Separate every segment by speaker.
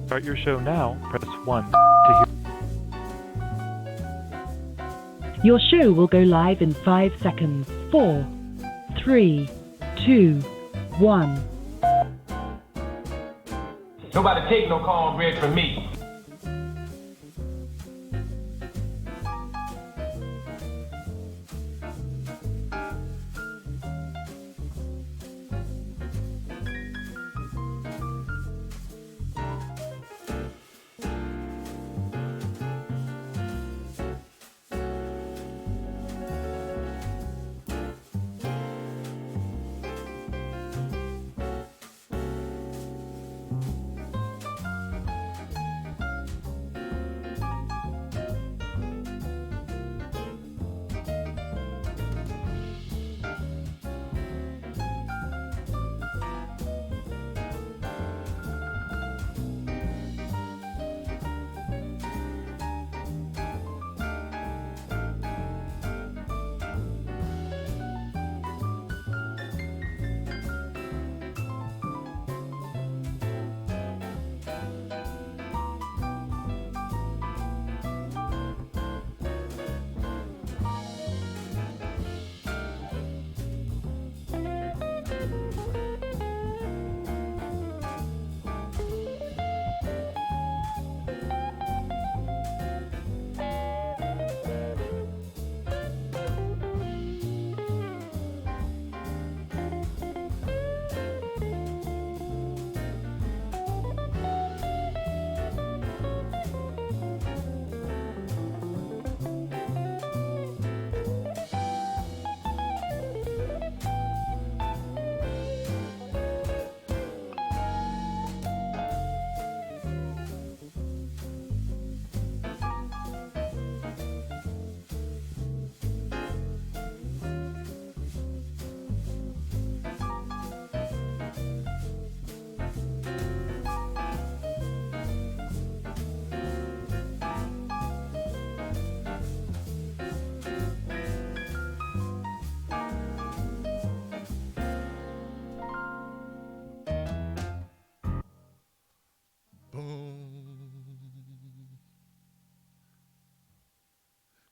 Speaker 1: Start your show now. Press 1 to hear.
Speaker 2: Your show will go live in 5 seconds. 4, 3, 2, 1.
Speaker 3: Nobody take no cornbread from me.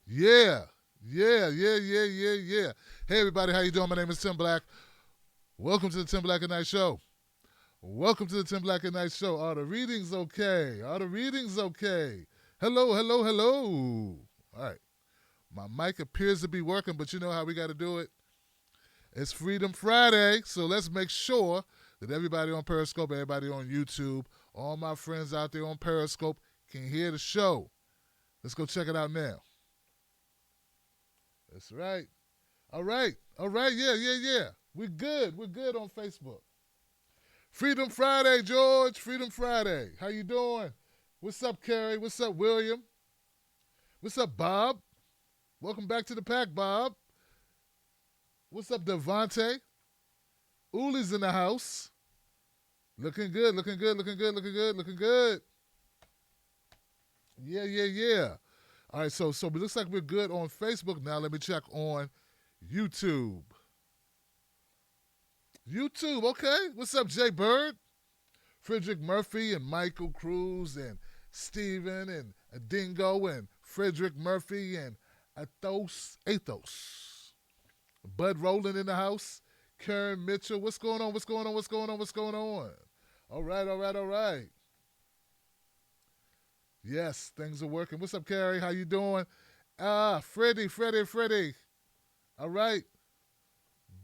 Speaker 4: Yeah. Hey, everybody, how you doing? My name is Tim Black. Welcome to the Tim Black at Night Show. Welcome to the Tim Black at Night Show. Are the readings okay? Hello. All right. My mic appears to be working, but you know how we got to do it. It's Freedom Friday, so let's make sure that everybody on Periscope, everybody on YouTube, all my friends out there on Periscope can hear the show. Let's go check it out now. That's right. All right. Yeah. We're good on Facebook. Freedom Friday, George. Freedom Friday. How you doing? What's up, Carrie? What's up, William? What's up, Bob? Welcome back to the pack, Bob. What's up, Devontae? Uli's in the house. Looking good. Yeah. All right, so it looks like we're good on Facebook now. Let me check on YouTube. Okay. What's up, Jay Bird? Frederick Murphy and Michael Cruz and Steven and Dingo and Frederick Murphy and Athos. Bud Rowland in the house. Karen Mitchell. What's going on? All right. Yes, things are working. What's up, Carrie? How you doing? Freddie. All right.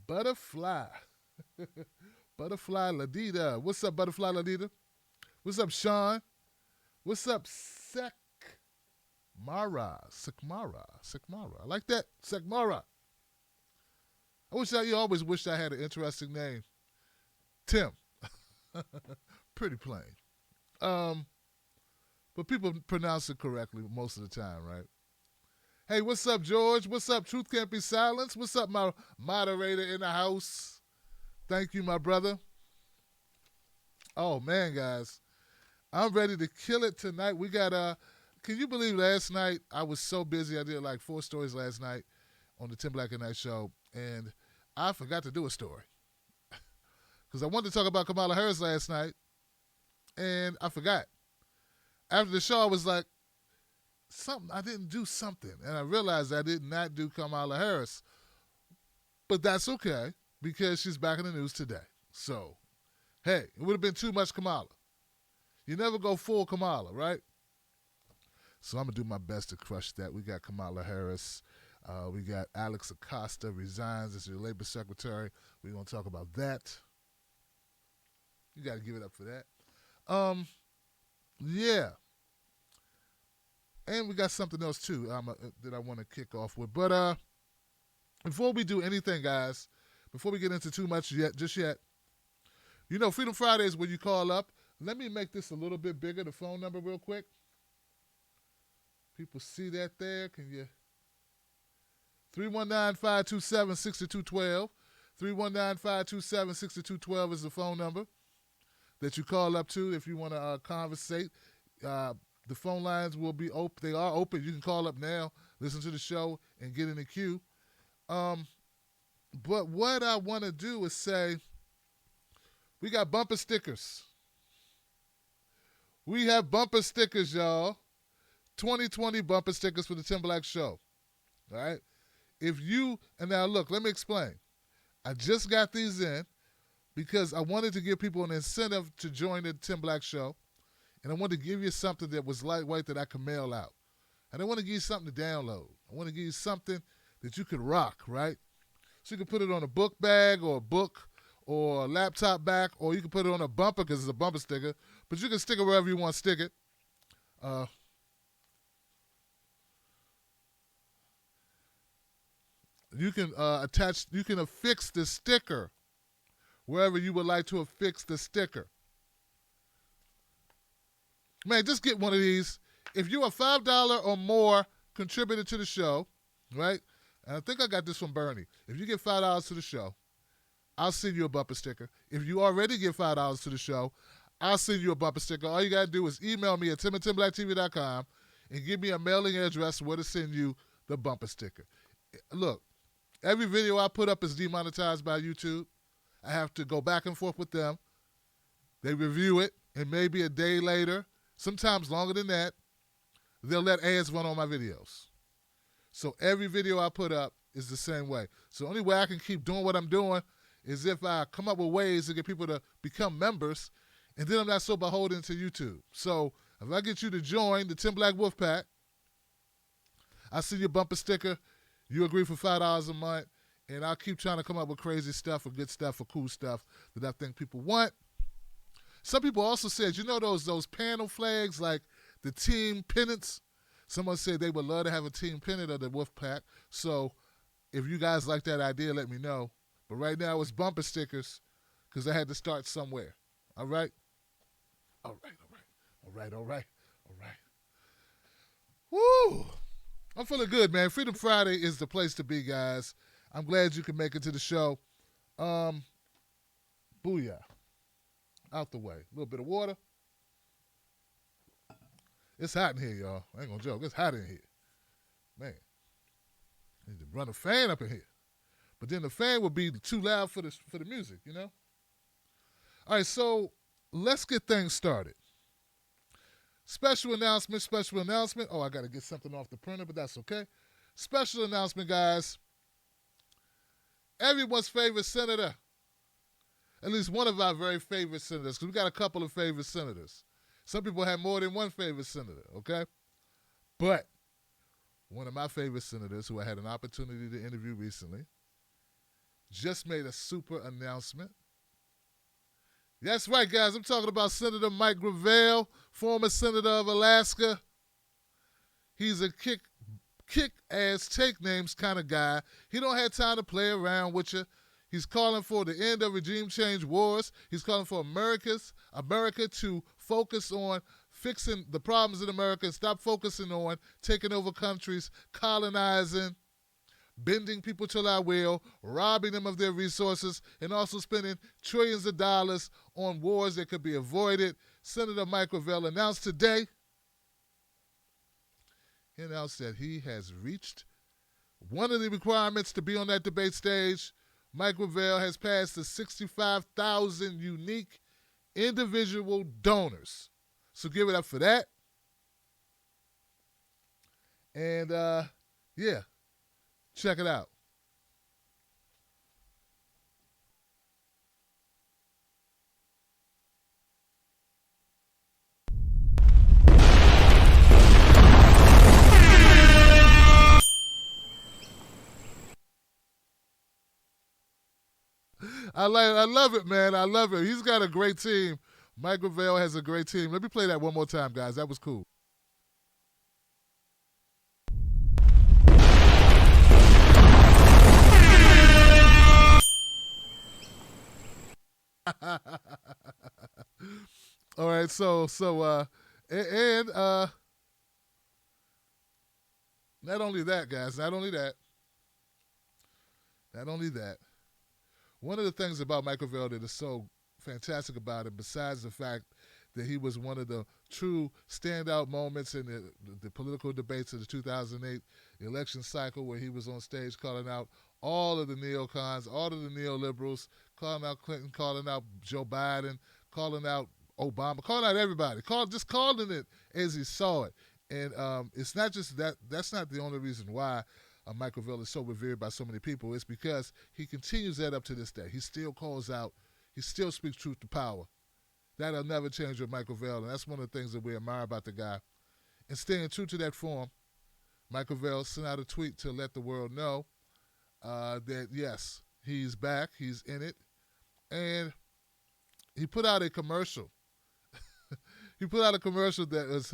Speaker 4: Butterfly Ladita. What's up, Butterfly Ladita? What's up, Sean? What's up, Sekmara? I like that. Sekmara. You always wished I had an interesting name. Tim. Pretty plain. But people pronounce it correctly most of the time, right? Hey, what's up, George? What's up? Truth Can't Be Silenced. What's up, my moderator in the house? Thank you, my brother. Oh, man, guys. I'm ready to kill it tonight. We got, can you believe last night I was so busy. I did like 4 stories last night on the Tim Black at Night Show, and I forgot to do a story. Because I wanted to talk about Kamala Harris last night, and I forgot. after the show, I was like, I didn't do something. And I realized I did not do Kamala Harris. But that's okay, because she's back in the news today. So, hey, it would have been too much Kamala. You never go full Kamala, right? So I'm going to do my best to crush that. We got Kamala Harris. We got Alex Acosta resigns as your labor secretary. We're going to talk about that. You got to give it up for that. Yeah. And we got something else, too, that I want to kick off with. But before we do anything, guys, before we get into too much just yet, you know, Freedom Friday is when you call up. Let me make this a little bit bigger, the phone number, real quick. People see that there? Can you? 319-527-6212. 319-527-6212 is the phone number that you call up to if you want to conversate. The phone lines will be open. They are open. You can call up now, listen to the show, and get in the queue. But what I want to do is say, we got bumper stickers. We have bumper stickers, y'all. 2020 bumper stickers for the Tim Black Show. All right? And now look, let me explain. I just got these in because I wanted to give people an incentive to join the Tim Black Show. And I wanted to give you something that was lightweight that I could mail out. I don't want to give you something to download. I want to give you something that you could rock, right? So you can put it on a book bag or a book or a laptop back, or you can put it on a bumper because it's a bumper sticker. But you can stick it wherever you want to stick it. You can affix the sticker wherever you would like to affix the sticker. Man, just get one of these. If you're a $5 or more contributor to the show, right? And I think I got this from Bernie. If you get $5 to the show, I'll send you a bumper sticker. If you already get $5 to the show, I'll send you a bumper sticker. All you got to do is email me at tim@timblacktv.com and give me a mailing address where to send you the bumper sticker. Look, every video I put up is demonetized by YouTube. I have to go back and forth with them. They review it, and maybe a day later, sometimes longer than that, they'll let ads run on my videos. So every video I put up is the same way. So the only way I can keep doing what I'm doing is if I come up with ways to get people to become members, and then I'm not so beholden to YouTube. So if I get you to join the Tim Black Wolf Pack, I'll send you a bumper sticker. You agree for $5 a month, and I'll keep trying to come up with crazy stuff or good stuff or cool stuff that I think people want. Some people also said, you know those panel flags, like the team pennants? Someone said they would love to have a team pennant of the Wolf Pack. So if you guys like that idea, let me know. But right now it's bumper stickers because I had to start somewhere. All right? All right. Woo! I'm feeling good, man. Freedom Friday is the place to be, guys. I'm glad you can make it to the show. Booyah. Out the way. A little bit of water. It's hot in here, y'all. I ain't gonna joke. It's hot in here. Man. I need to run a fan up in here. But then the fan would be too loud for the music, you know? All right, so let's get things started. Special announcement. Oh, I got to get something off the printer, but that's okay. Special announcement, guys. Everyone's favorite senator, at least one of our very favorite senators, because we got a couple of favorite senators. Some people have more than one favorite senator, okay? But one of my favorite senators, who I had an opportunity to interview recently, just made a super announcement. That's right, guys. I'm talking about Senator Mike Gravel, former senator of Alaska. He's a kick-ass, take names kind of guy. He don't have time to play around with you. He's calling for the end of regime change wars. He's calling for America to focus on fixing the problems in America and stop focusing on taking over countries, colonizing, bending people to our will, robbing them of their resources, and also spending trillions of dollars on wars that could be avoided. Senator Mike Gravel announced today, that he has reached one of the requirements to be on that debate stage. Mike Gravel has passed the 65,000 unique individual donors. So give it up for that. And yeah, check it out. I love it, man. I love it. He's got a great team. Mike Gravel has a great team. Let me play that one more time, guys. That was cool. All right, and not only that, guys, not only that. One of the things about Michael Vell that is so fantastic about it, besides the fact that he was one of the true standout moments in the political debates of the 2008 election cycle, where he was on stage calling out all of the neocons, all of the neoliberals, calling out Clinton, calling out Joe Biden, calling out Obama, calling out everybody, just calling it as he saw it. And it's not just that. That's not the only reason why Michael Vell is so revered by so many people. It's because he continues that up to this day. He still calls out. He still speaks truth to power. That'll never change with Michael Vell, and that's one of the things that we admire about the guy. And staying true to that form, Michael Vell sent out a tweet to let the world know that, yes, he's back, he's in it, and he put out a commercial. He put out a commercial that was,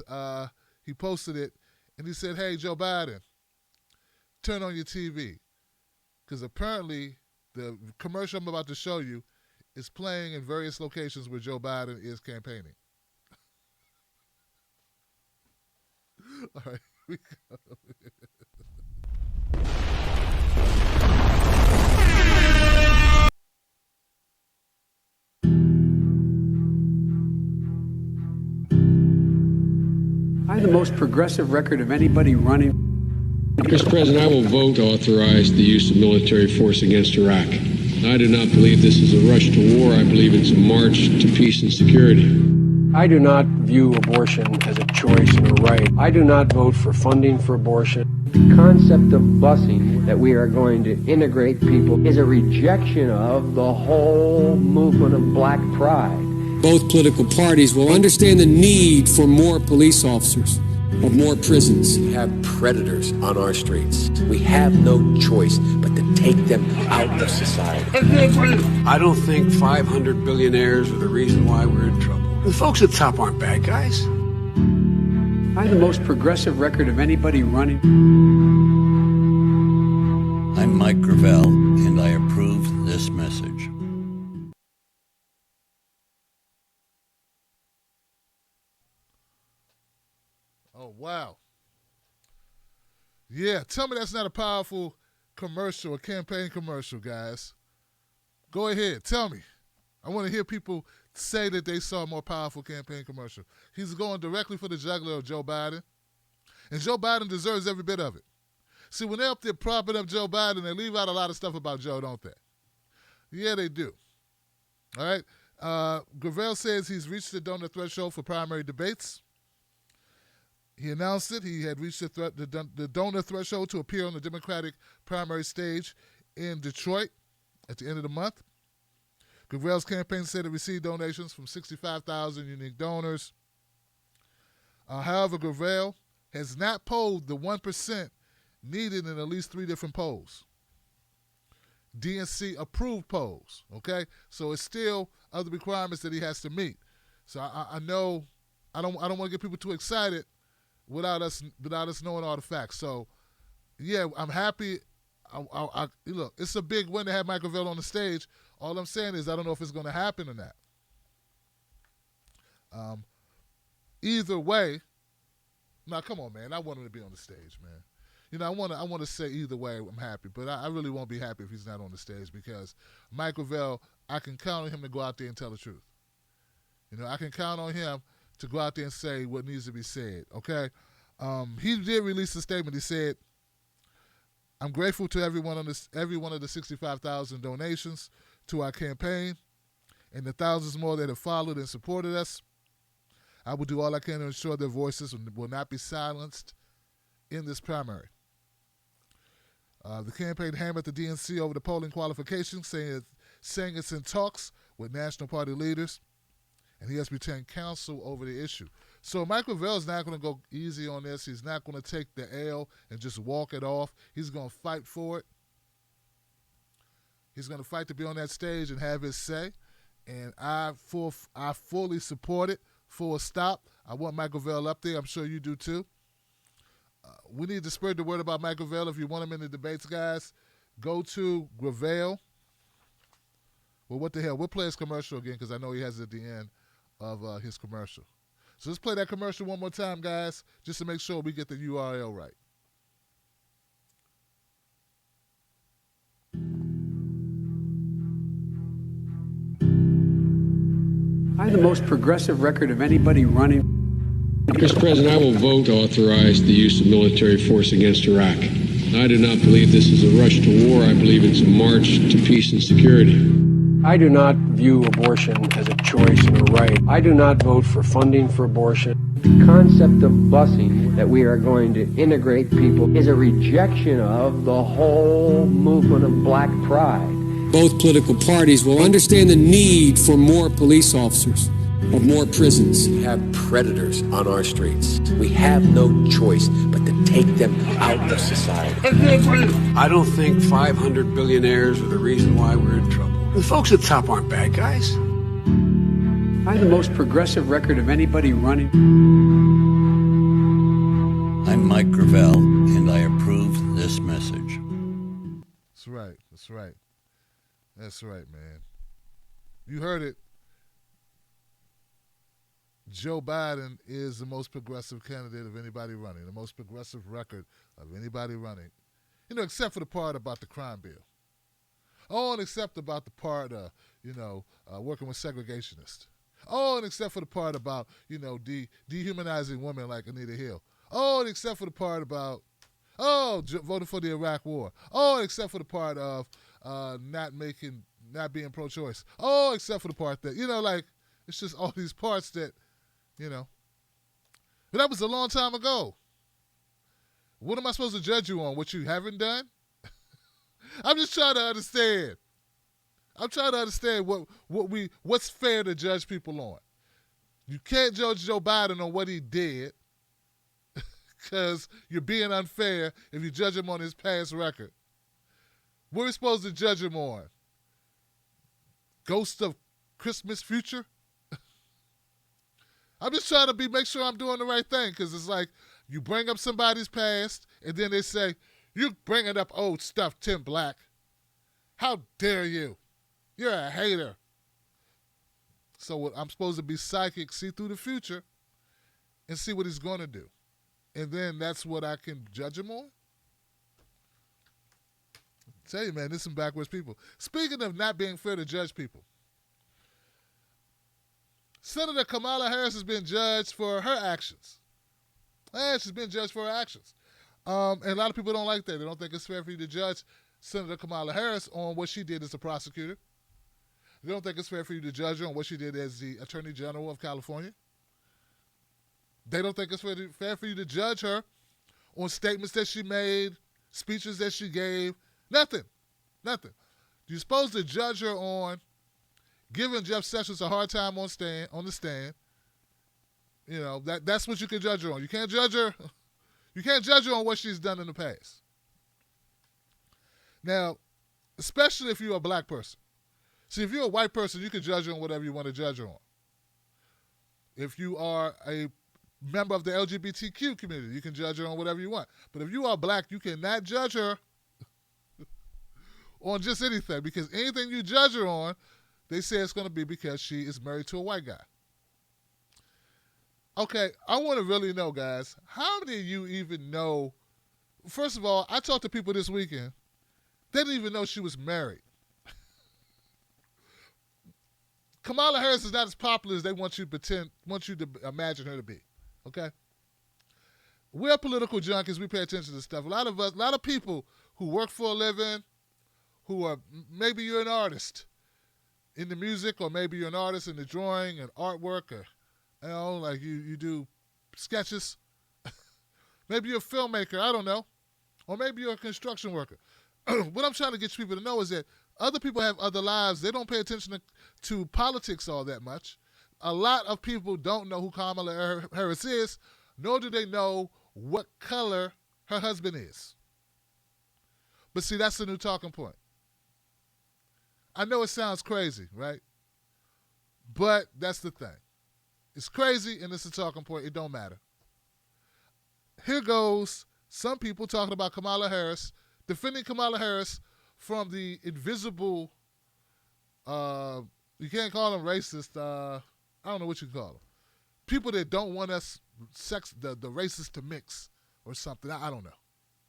Speaker 4: he posted it, and he said, "Hey, Joe Biden, turn on your TV." Because apparently the commercial I'm about to show you is playing in various locations where Joe Biden is campaigning. All right, here we go.
Speaker 5: I have the most progressive record of anybody running.
Speaker 6: Mr. President, I will vote to authorize the use of military force against Iraq. I do not believe this is a rush to war. I believe it's a march to peace and security.
Speaker 5: I do not view abortion as a choice and a right. I do not vote for funding for abortion.
Speaker 7: The concept of busing, that we are going to integrate people, is a rejection of the whole movement of black pride.
Speaker 8: Both political parties will understand the need for more police officers, of more prisons.
Speaker 9: We have predators on our streets. We have no choice but to take them out of society.
Speaker 5: I don't think 500 billionaires are the reason why we're in trouble.
Speaker 9: The folks at the top aren't bad guys.
Speaker 5: I have the most progressive record of anybody running.
Speaker 10: I'm Mike Gravel, and I approve this message.
Speaker 4: Oh, wow. Yeah, tell me that's not a powerful commercial, a campaign commercial, guys. Go ahead, tell me. I want to hear people say that they saw a more powerful campaign commercial. He's going directly for the jugular of Joe Biden, and Joe Biden deserves every bit of it. See, when they're up there propping up Joe Biden, they leave out a lot of stuff about Joe, don't they? Yeah, they do. All right. Gravel says he's reached the donor threshold for primary debates. He announced it. He had reached the donor threshold to appear on the Democratic primary stage in Detroit at the end of the month. Gravel's campaign said it received donations from 65,000 unique donors. However, Gravel has not polled the 1% needed in at least 3 different polls. DNC approved polls, okay? So it's still other requirements that he has to meet. So I know I don't want to get people too excited without us knowing all the facts. So yeah, I'm happy. Look, it's a big win to have Michael Vell on the stage. All I'm saying is I don't know if it's going to happen or not. Either way, now come on, man. I want him to be on the stage, man. You know, I want to say either way I'm happy, but I really won't be happy if he's not on the stage, because Michael Vell, I can count on him to go out there and tell the truth. You know, I can count on him to go out there and say what needs to be said, okay? He did release a statement. He said, "I'm grateful to every one of the 65,000 donations to our campaign and the thousands more that have followed and supported us. I will do all I can to ensure their voices will not be silenced in this primary. The campaign hammered the DNC over the polling qualifications, saying it's in talks with National Party leaders, and he has retained counsel over the issue. So Mike Gravel is not going to go easy on this. He's not going to take the L and just walk it off. He's going to fight for it. He's going to fight to be on that stage and have his say, and I fully support it. Full stop. I want Mike Gravel up there. I'm sure you do too. We need to spread the word about Mike Gravel. If you want him in the debates, guys, go to Gravel. Well, what the hell? We'll play his commercial again because I know he has it at the end of his commercial. So let's play that commercial one more time, guys, just to make sure we get the URL right.
Speaker 8: I have the most progressive record of anybody running.
Speaker 6: Mr. President, I will vote to authorize the use of military force against Iraq. I do not believe this is a rush to war. I believe it's a march to peace and security.
Speaker 5: I do not view abortion as a choice and a right. I do not vote for funding for abortion.
Speaker 7: The concept of busing, that we are going to integrate people, is a rejection of the whole movement of black pride.
Speaker 8: Both political parties will understand the need for more police officers, of more prisons.
Speaker 9: We have predators on our streets. We have no choice but to take them out of society.
Speaker 8: I don't think 500 billionaires are the reason why we're in trouble. The folks at the top aren't bad guys. I have the most progressive record of anybody running.
Speaker 10: I'm Mike Gravel, and I approve this message.
Speaker 4: That's right. That's right. That's right, man. You heard it. Joe Biden is the most progressive candidate of anybody running, the most progressive record of anybody running. You know, except for the part about the crime bill. Oh, and except about the part, working with segregationists. Oh, and except for the part about, dehumanizing women like Anita Hill. Oh, and except for the part about, voting for the Iraq War. Oh, except for the part of not being pro-choice. Oh, except for the part that, it's just all these parts that, But that was a long time ago. What am I supposed to judge you on? What you haven't done? I'm just trying to understand. I'm trying to understand what's fair to judge people on. You can't judge Joe Biden on what he did because you're being unfair if you judge him on his past record. What are we supposed to judge him on? Ghost of Christmas future? I'm just trying to make sure I'm doing the right thing because it's like you bring up somebody's past and then they say, you bringing up old stuff, Tim Black. How dare you? You're a hater. So I'm supposed to be psychic, see through the future, and see what he's going to do. And then that's what I can judge him on? I tell you, man, this is some backwards people. Speaking of not being fair to judge people, Senator Kamala Harris has been judged for her actions. She's been judged for her actions. And a lot of people don't like that. They don't think it's fair for you to judge Senator Kamala Harris on what she did as a prosecutor. They don't think it's fair for you to judge her on what she did as the Attorney General of California. They don't think it's fair for you to judge her on statements that she made, speeches that she gave. Nothing. You're supposed to judge her on giving Jeff Sessions a hard time on the stand. That's what you can judge her on. You can't judge her. You can't judge her on what she's done in the past. Now, especially if you're a black person. See, if you're a white person, you can judge her on whatever you want to judge her on. If you are a member of the LGBTQ community, you can judge her on whatever you want. But if you are black, you cannot judge her on just anything, because anything you judge her on, they say it's going to be because she is married to a white guy. Okay, I want to really know, guys, how many of you even know? First of all, I talked to people this weekend. They didn't even know she was married. Kamala Harris is not as popular as they want you to imagine her to be. Okay? We're political junkies. We pay attention to stuff. A lot of people who work for a living, maybe you're an artist in the music, or maybe you're an artist in the drawing and artwork, or like you do sketches. Maybe you're a filmmaker, I don't know. Or maybe you're a construction worker. What I'm trying to get people to know is that other people have other lives. They don't pay attention to politics all that much. A lot of people don't know who Kamala Harris is, nor do they know what color her husband is. But see, that's the new talking point. I know it sounds crazy, right? But that's the thing. It's crazy and it's a talking point. It don't matter. Here goes some people talking about Kamala Harris, defending Kamala Harris from the invisible, you can't call them racist, I don't know what you call them. People that don't want us, the races to mix or something. I don't know.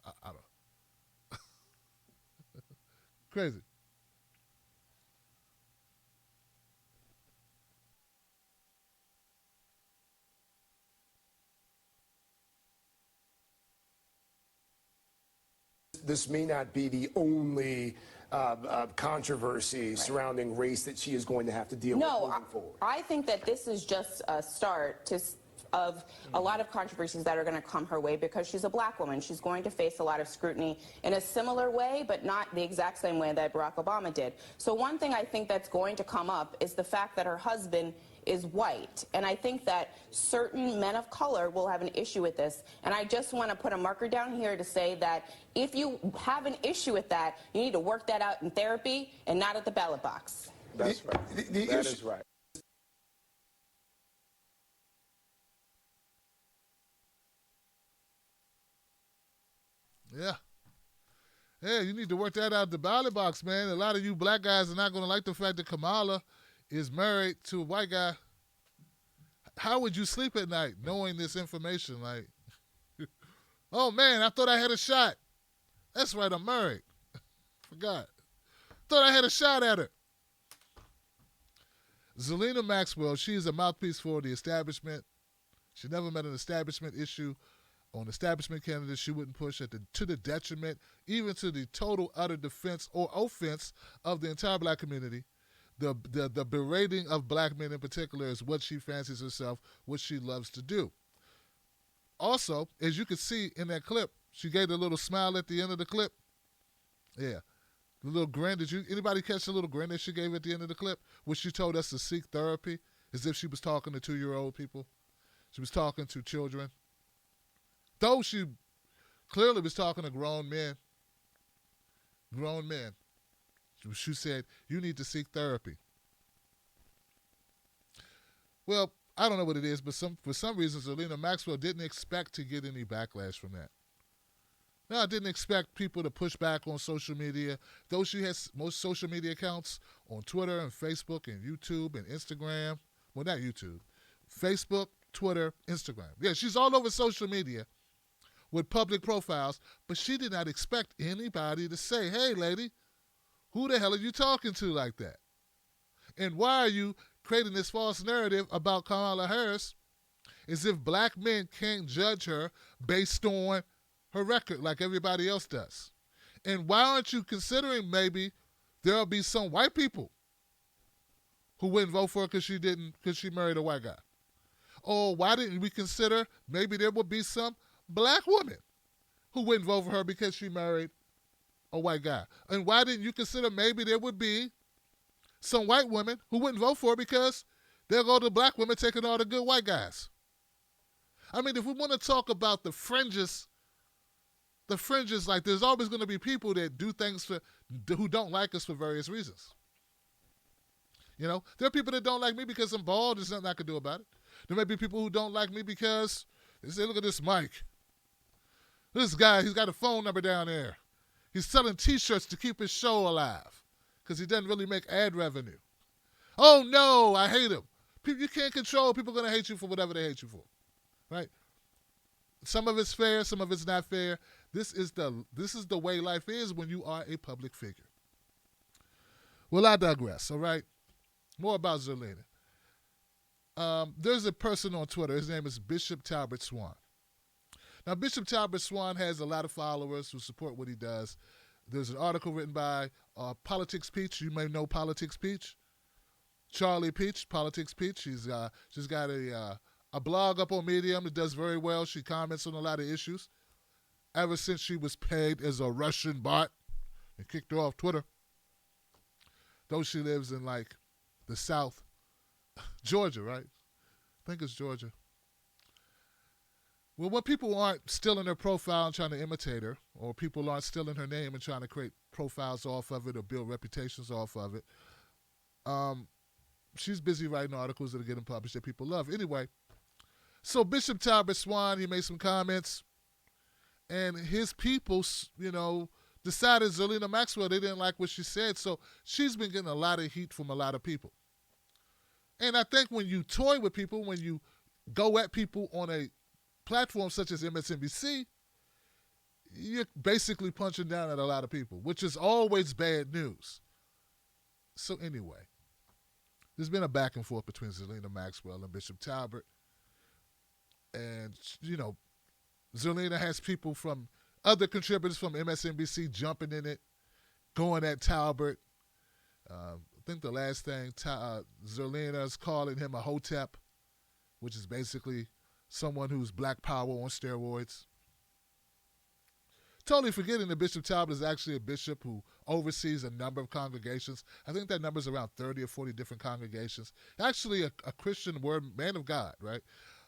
Speaker 4: I don't know. Crazy.
Speaker 9: This may not be the only controversy surrounding race that she is going to have to deal with moving forward.
Speaker 11: I think that this is just a start of a lot of controversies that are going to come her way because she's a black woman. She's going to face a lot of scrutiny in a similar way, but not the exact same way that Barack Obama did. So one thing I think that's going to come up is the fact that her husband is white. And I think that certain men of color will have an issue with this. And I just want to put a marker down here to say that if you have an issue with that, you need to work that out in therapy and not at the ballot box.
Speaker 9: That's right. That is right.
Speaker 4: Yeah. Yeah, you need to work that out at the ballot box, man. A lot of you black guys are not going to like the fact that Kamala is married to a white guy. How would you sleep at night knowing this information? Like, oh, man, I thought I had a shot. That's right, I'm married. Forgot. Thought I had a shot at her. Zelina Maxwell, she is a mouthpiece for the establishment. She never met an establishment issue. On establishment candidates, she wouldn't push to the detriment, even to the total utter defense or offense of the entire black community. The berating of black men in particular is what she fancies herself, what she loves to do. Also, as you can see in that clip, she gave a little smile at the end of the clip. Yeah. The little grin. Anybody catch the little grin that she gave at the end of the clip? Where she told us to seek therapy, as if she was talking to 2-year-old people. She was talking to children. Though she clearly was talking to grown men. Grown men. She said, you need to seek therapy. Well, I don't know what it is, but for some reason, Zelina Maxwell didn't expect to get any backlash from that. No, I didn't expect people to push back on social media. Though she has most social media accounts on Twitter and Facebook and YouTube and Instagram. Well, not YouTube. Facebook, Twitter, Instagram. Yeah, she's all over social media with public profiles, but she did not expect anybody to say, hey, lady, who the hell are you talking to like that? And why are you creating this false narrative about Kamala Harris as if black men can't judge her based on her record like everybody else does? And why aren't you considering maybe there'll be some white people who wouldn't vote for her because she married a white guy? Or why didn't we consider maybe there would be some black women who wouldn't vote for her because she married a white guy? And why didn't you consider maybe there would be some white women who wouldn't vote for her because they'll go to black women taking all the good white guys? I mean, if we want to talk about the fringes, like there's always going to be people that do things who don't like us for various reasons. You know, there are people that don't like me because I'm bald. There's nothing I can do about it. There may be people who don't like me because they say, look at this Mike. This guy, he's got a phone number down there. He's selling T-shirts to keep his show alive because he doesn't really make ad revenue. Oh, no, I hate him. You can't control. People are going to hate you for whatever they hate you for, right? Some of it's fair. Some of it's not fair. This is the way life is when you are a public figure. Well, I digress, all right? More about Zelina. There's a person on Twitter. His name is Bishop Talbot Swan. Now, Bishop Talbot Swan has a lot of followers who support what he does. There's an article written by Politics Peach. You may know Politics Peach. Charlie Peach, Politics Peach. She's got a a blog up on Medium that does very well. She comments on a lot of issues. Ever since she was pegged as a Russian bot and kicked her off Twitter, though she lives in like the South, Georgia, right? I think it's Georgia. Well, when people aren't stealing her profile and trying to imitate her, or people aren't stealing her name and trying to create profiles off of it or build reputations off of it, she's busy writing articles that are getting published that people love. Anyway, so Bishop Talbot Swan, he made some comments, and his people, decided Zelina Maxwell, they didn't like what she said, so she's been getting a lot of heat from a lot of people. And I think when you toy with people, when you go at people on a platform such as MSNBC, you're basically punching down at a lot of people, which is always bad news. So anyway, there's been a back and forth between Zelina Maxwell and Bishop Talbot. And, Zelina has people from other contributors from MSNBC jumping in it, going at Talbot. I think the last thing, Zelina is calling him a hotep, which is basically someone who's black power on steroids. Totally forgetting that Bishop Talbot is actually a bishop who oversees a number of congregations. I think that number is around 30 or 40 different congregations. Actually a Christian word, man of God, right?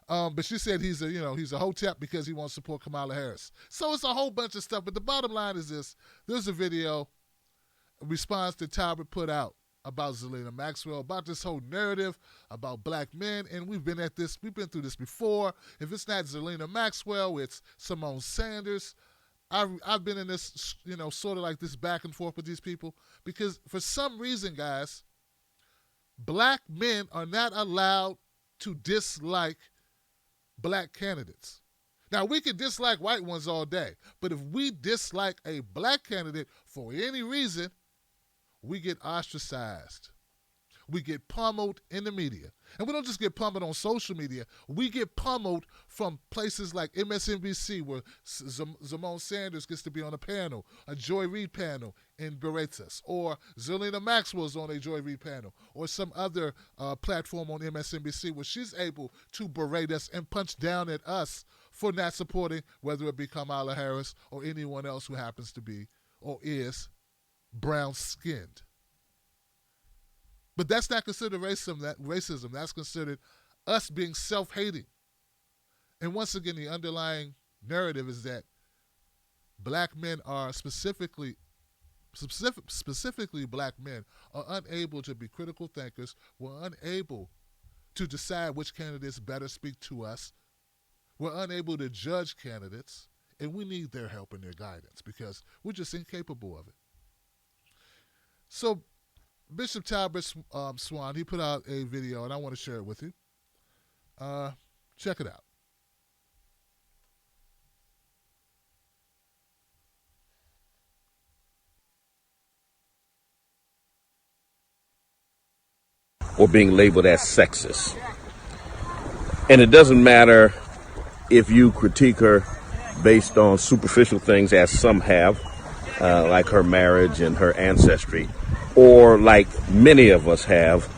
Speaker 4: But she said he's a hotep because he wants to support Kamala Harris. So it's a whole bunch of stuff. But the bottom line is this. There's a video, a response that Talbot put out about Zelina Maxwell, about this whole narrative about black men, and we've been through this before. If it's not Zelina Maxwell, it's Simone Sanders. I've been in this, sort of like this back and forth with these people because for some reason, guys, black men are not allowed to dislike black candidates. Now, we can dislike white ones all day, but if we dislike a black candidate for any reason, we get ostracized. We get pummeled in the media. And we don't just get pummeled on social media. We get pummeled from places like MSNBC, where Simone Sanders gets to be on a panel, a Joy Reid panel, and berates us. Or Zelina Maxwell's on a Joy Reid panel. Or some other platform on MSNBC where she's able to berate us and punch down at us for not supporting, whether it be Kamala Harris or anyone else who happens to be or is brown-skinned. But that's not considered racism. That's considered us being self-hating. And once again, the underlying narrative is that black men are specifically black men are unable to be critical thinkers. We're unable to decide which candidates better speak to us. We're unable to judge candidates, and we need their help and their guidance because we're just incapable of it. So Bishop Talbot Swan, he put out a video, and I want to share it with you. Check it out.
Speaker 12: Or being labeled as sexist. And it doesn't matter if you critique her based on superficial things, as some have, like her marriage and her ancestry, or like many of us have,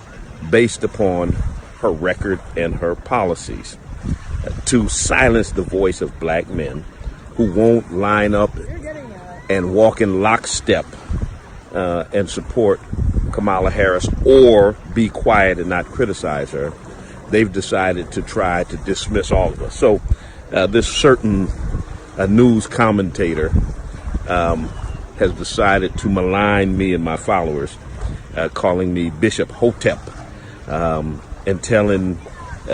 Speaker 12: based upon her record and her policies, to silence the voice of black men who won't line up and walk in lockstep and support Kamala Harris or be quiet and not criticize her. They've decided to try to dismiss all of us. So this certain news commentator has decided to malign me and my followers, calling me Bishop Hotep, and telling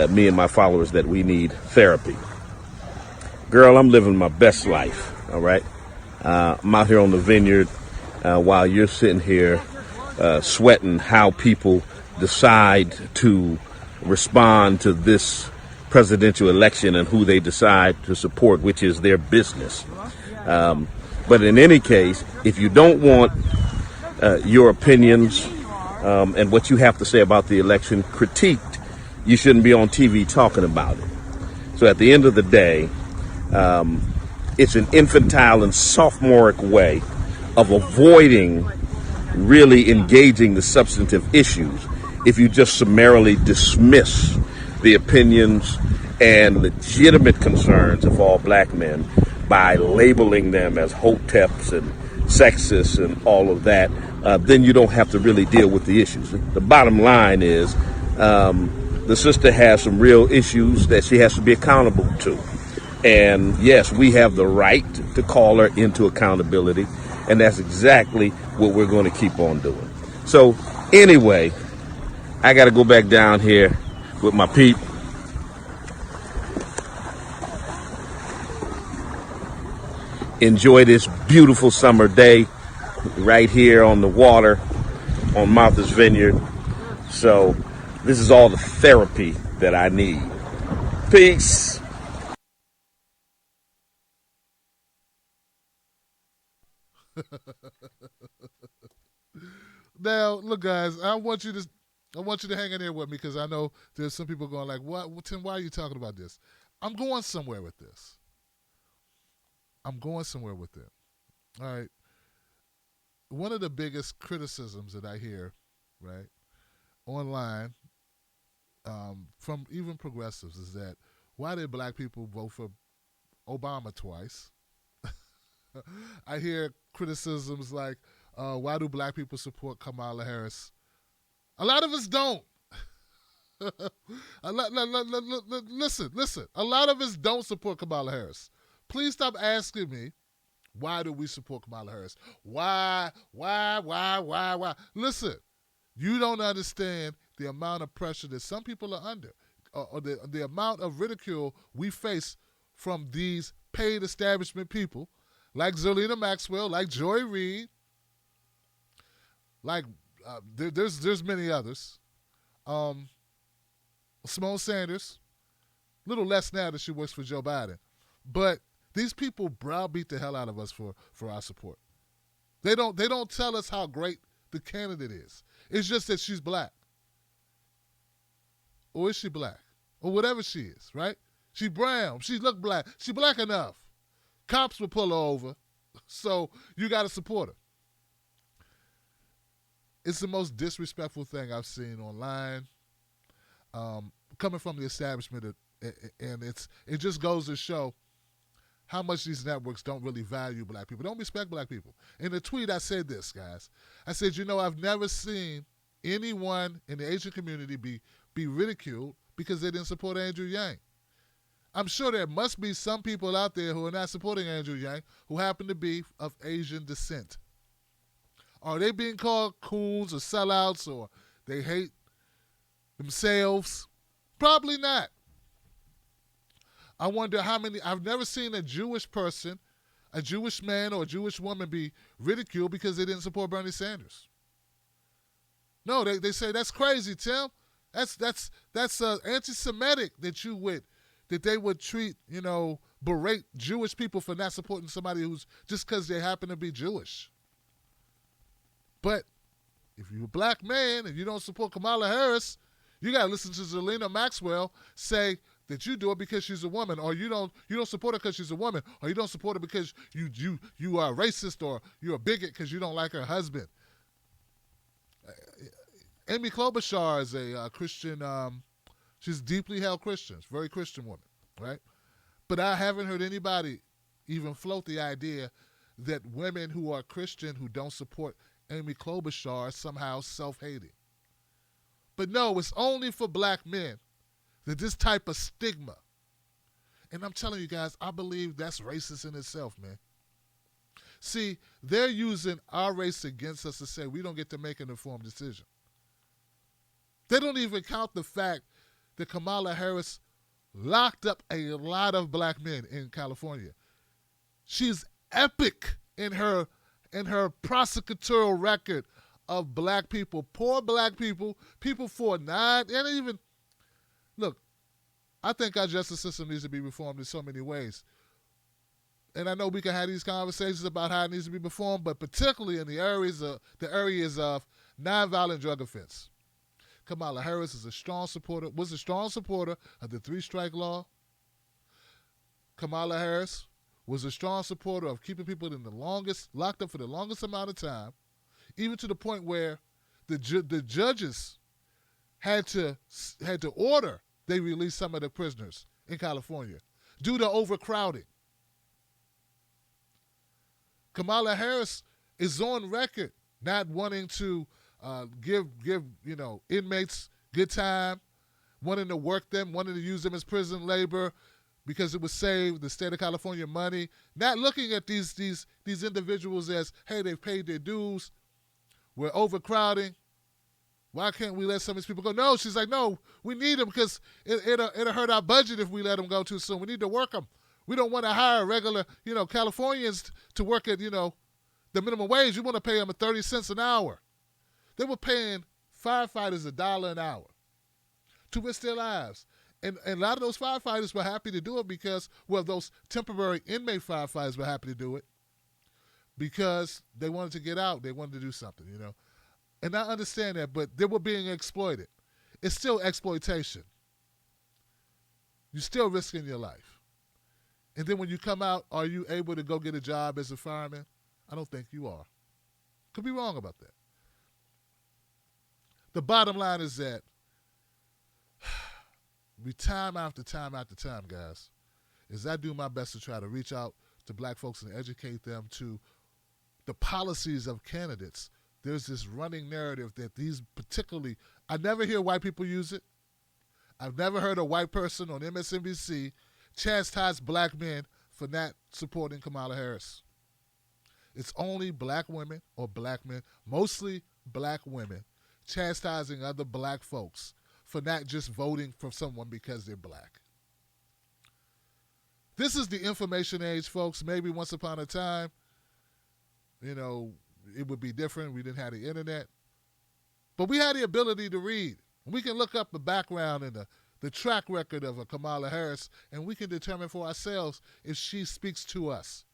Speaker 12: me and my followers that we need therapy. Girl, I'm living my best life, all right? I'm out here on the vineyard while you're sitting here sweating how people decide to respond to this presidential election and who they decide to support, which is their business. But in any case, if you don't want your opinions and what you have to say about the election critiqued, you shouldn't be on TV talking about it. So at the end of the day, it's an infantile and sophomoric way of avoiding really engaging the substantive issues if you just summarily dismiss the opinions and legitimate concerns of all black men by labeling them as hoteps and sexist and all of that, then you don't have to really deal with the issues. The bottom line is the sister has some real issues that she has to be accountable to. And yes, we have the right to call her into accountability, and that's exactly what we're going to keep on doing. So anyway, I got to go back down here with my peep. Enjoy this beautiful summer day right here on the water on Martha's Vineyard. So this is all the therapy that I need. Peace.
Speaker 4: Now, look, guys, I want you to hang in there with me because I know there's some people going like, "What, Tim? Why are you talking about this?" I'm going somewhere with this. All right. One of the biggest criticisms that I hear, right, online, from even progressives is that why did black people vote for Obama twice? I hear criticisms like, why do black people support Kamala Harris? A lot of us don't. Listen. A lot of us don't support Kamala Harris. Please stop asking me, why do we support Kamala Harris? Why? Listen, you don't understand the amount of pressure that some people are under, or the amount of ridicule we face from these paid establishment people like Zerlina Maxwell, like Joy Reid, like there's many others. Simone Sanders, a little less now that she works for Joe Biden. But these people browbeat the hell out of us for our support. They don't tell us how great the candidate is. It's just that she's black. Or is she black? Or whatever she is, right? She brown. She look black. She black enough. Cops will pull her over. So you got to support her. It's the most disrespectful thing I've seen online, coming from the establishment, and it just goes to show how much these networks don't really value black people, don't respect black people. In the tweet, I said this, guys. I said, I've never seen anyone in the Asian community be ridiculed because they didn't support Andrew Yang. I'm sure there must be some people out there who are not supporting Andrew Yang who happen to be of Asian descent. Are they being called coons or sellouts, or they hate themselves? Probably not. I wonder how many. I've never seen a Jewish person, a Jewish man or a Jewish woman be ridiculed because they didn't support Bernie Sanders. No, they say that's crazy, Tim. That's anti-Semitic that they would treat, berate Jewish people for not supporting somebody who's just because they happen to be Jewish. But if you're a black man and you don't support Kamala Harris, you got to listen to Zerlina Maxwell say that you do it because she's a woman, or you don't support her because she's a woman, or you don't support her because you are racist, or you're a bigot because you don't like her husband. Amy Klobuchar is a Christian. She's deeply held Christian, very Christian woman, right? But I haven't heard anybody even float the idea that women who are Christian who don't support Amy Klobuchar are somehow self-hating. But no, it's only for black men that this type of stigma. And I'm telling you guys, I believe that's racist in itself, man. See, they're using our race against us to say we don't get to make an informed decision. They don't even count the fact that Kamala Harris locked up a lot of black men in California. She's epic in her prosecutorial record of black people, poor black people, people for and even, look, I think our justice system needs to be reformed in so many ways. And I know we can have these conversations about how it needs to be reformed, but particularly in the areas of nonviolent drug offense. Kamala Harris was a strong supporter of the 3-strike law. Kamala Harris was a strong supporter of keeping people locked up for the longest amount of time, even to the point where the judges had to order they release some of the prisoners in California due to overcrowding. Kamala Harris is on record not wanting to give inmates good time, wanting to work them, wanting to use them as prison labor because it would save the state of California money. Not looking at these individuals as, hey, they've paid their dues, we're overcrowding, why can't we let some of these people go? No, she's like, no, we need them because it'll hurt our budget if we let them go too soon. We need to work them. We don't want to hire regular, Californians to work at, the minimum wage. We want to pay them at 30 cents an hour. They were paying firefighters $1 an hour to risk their lives. And a lot of those firefighters were happy to do it because, well, those temporary inmate firefighters were happy to do it because they wanted to get out. They wanted to do something, And I understand that, but they were being exploited. It's still exploitation. You're still risking your life. And then when you come out, are you able to go get a job as a fireman? I don't think you are. Could be wrong about that. The bottom line is that time after time after time, guys, is I do my best to try to reach out to black folks and educate them to the policies of candidates. There's this running narrative that these particularly, I never hear white people use it. I've never heard a white person on MSNBC chastise black men for not supporting Kamala Harris. It's only black women or black men, mostly black women, chastising other black folks for not just voting for someone because they're black. This is the information age, folks. Maybe once upon a time, it would be different. We didn't have the internet. But we had the ability to read. We can look up the background and the track record of a Kamala Harris, and we can determine for ourselves if she speaks to us.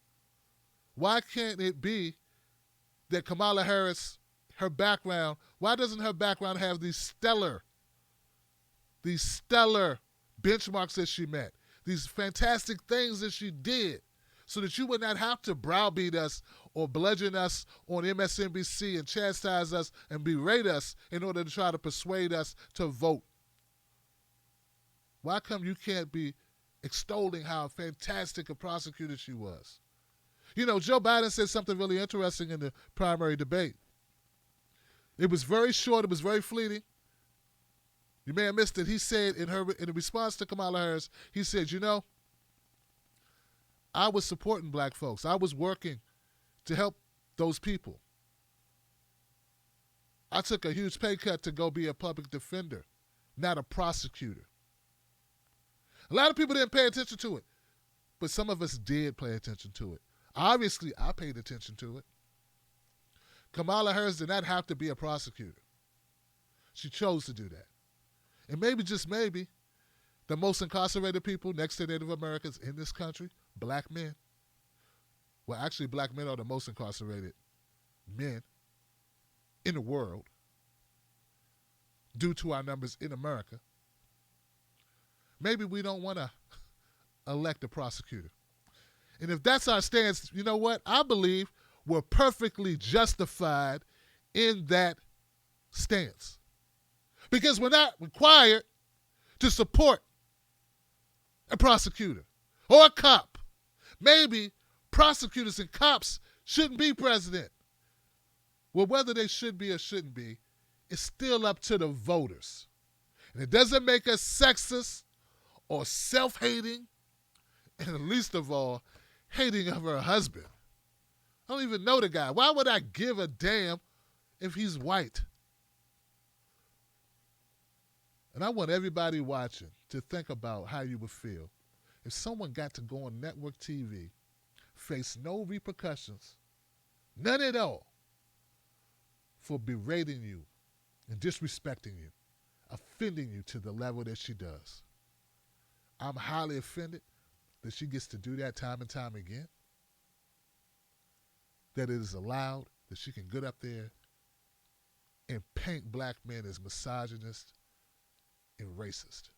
Speaker 4: Why can't it be that Kamala Harris, her background, why doesn't her background have these stellar benchmarks that she met, these fantastic things that she did, so that you would not have to browbeat us or bludgeon us on MSNBC and chastise us and berate us in order to try to persuade us to vote? Why come you can't be extolling how fantastic a prosecutor she was? Joe Biden said something really interesting in the primary debate. It was very short. It was very fleeting. You may have missed it. He said in response to Kamala Harris, he said, I was supporting black folks. I was working to help those people. I took a huge pay cut to go be a public defender, not a prosecutor. A lot of people didn't pay attention to it, but some of us did pay attention to it. Obviously, I paid attention to it. Kamala Harris did not have to be a prosecutor. She chose to do that. And maybe, just maybe, the most incarcerated people next to Native Americans in this country, black men. Well, actually, black men are the most incarcerated men in the world due to our numbers in America. Maybe we don't want to elect a prosecutor. And if that's our stance, you know what? I believe we're perfectly justified in that stance. Because we're not required to support a prosecutor or a cop. Maybe prosecutors and cops shouldn't be president. Well, whether they should be or shouldn't be, it's still up to the voters. And it doesn't make us sexist or self-hating, and least of all, hating of her husband. I don't even know the guy. Why would I give a damn if he's white? And I want everybody watching to think about how you would feel if someone got to go on network TV, face no repercussions, none at all, for berating you and disrespecting you, offending you to the level that she does. I'm highly offended that she gets to do that time and time again, that it is allowed, that she can get up there and paint black men as misogynist and racist.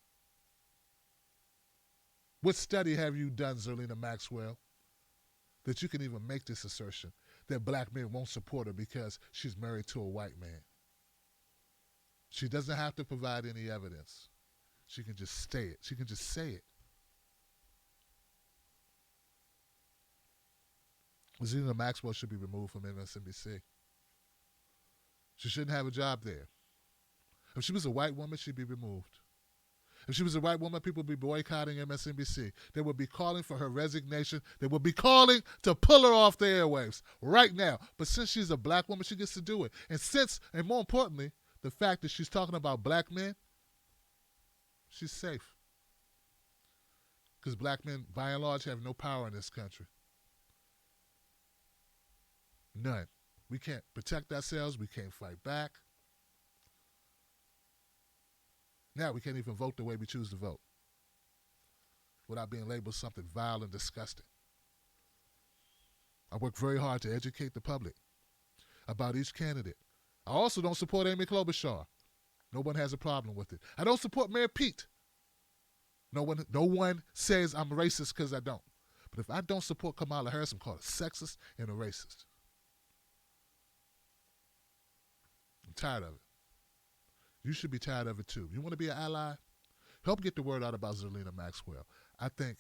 Speaker 4: What study have you done, Zerlina Maxwell, that you can even make this assertion that black men won't support her because she's married to a white man? She doesn't have to provide any evidence. She can just say it. She can just say it. Zelina Maxwell should be removed from MSNBC. She shouldn't have a job there. If she was a white woman, she'd be removed. If she was a white woman, people would be boycotting MSNBC. They would be calling for her resignation. They would be calling to pull her off the airwaves right now. But since she's a black woman, she gets to do it. And more importantly, the fact that she's talking about black men, she's safe. Because black men, by and large, have no power in this country. None. We can't protect ourselves. We can't fight back. Now we can't even vote the way we choose to vote without being labeled something vile and disgusting. I work very hard to educate the public about each candidate. I also don't support Amy Klobuchar. No one has a problem with it. I don't support Mayor Pete. No one says I'm racist because I don't. But if I don't support Kamala Harris, I'm called a sexist and a racist. I'm tired of it. You should be tired of it too. You want to be an ally? Help get the word out about Zelina Maxwell. I think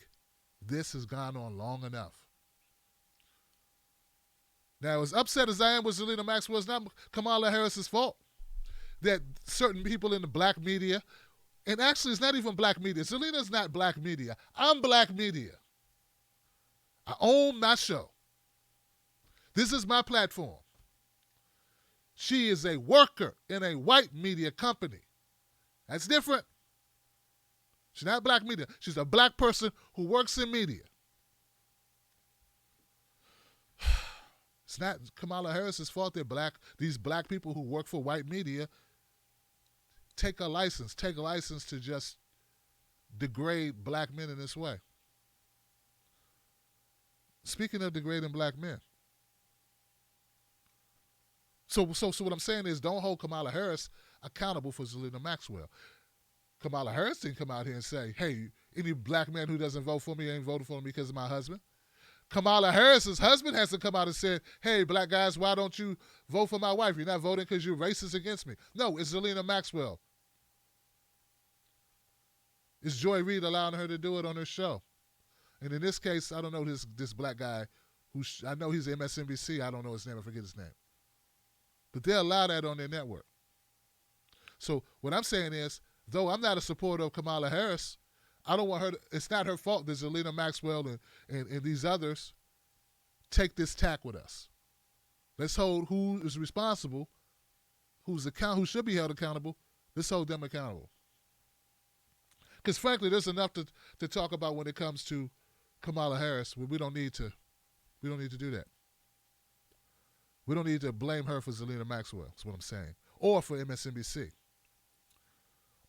Speaker 4: this has gone on long enough. Now, as upset as I am with Zelina Maxwell, it's not Kamala Harris's fault that certain people in the black media, and actually it's not even black media. Zelina's not black media. I'm black media. I own my show. This is my platform. She is a worker in a white media company. That's different. She's not black media. She's a black person who works in media. It's not Kamala Harris's fault that these black people who work for white media take a license to just degrade black men in this way. Speaking of degrading black men, So what I'm saying is don't hold Kamala Harris accountable for Zelina Maxwell. Kamala Harris didn't come out here and say, hey, any black man who doesn't vote for me ain't voting for me because of my husband. Kamala Harris's husband has to come out and say, hey, black guys, why don't you vote for my wife? You're not voting because you're racist against me. No, it's Zelina Maxwell. It's Joy Reid allowing her to do it on her show. And in this case, I don't know this black guy I know he's MSNBC. I don't know his name. I forget his name. But they allow that on their network. So what I'm saying is, though I'm not a supporter of Kamala Harris, I don't want her to, it's not her fault that Zelina Maxwell and these others take this tack with us. Let's hold who is responsible, who should be held accountable, let's hold them accountable. Because frankly, there's enough to talk about when it comes to Kamala Harris. We don't need to do that. We don't need to blame her for Zelina Maxwell, is what I'm saying. Or for MSNBC.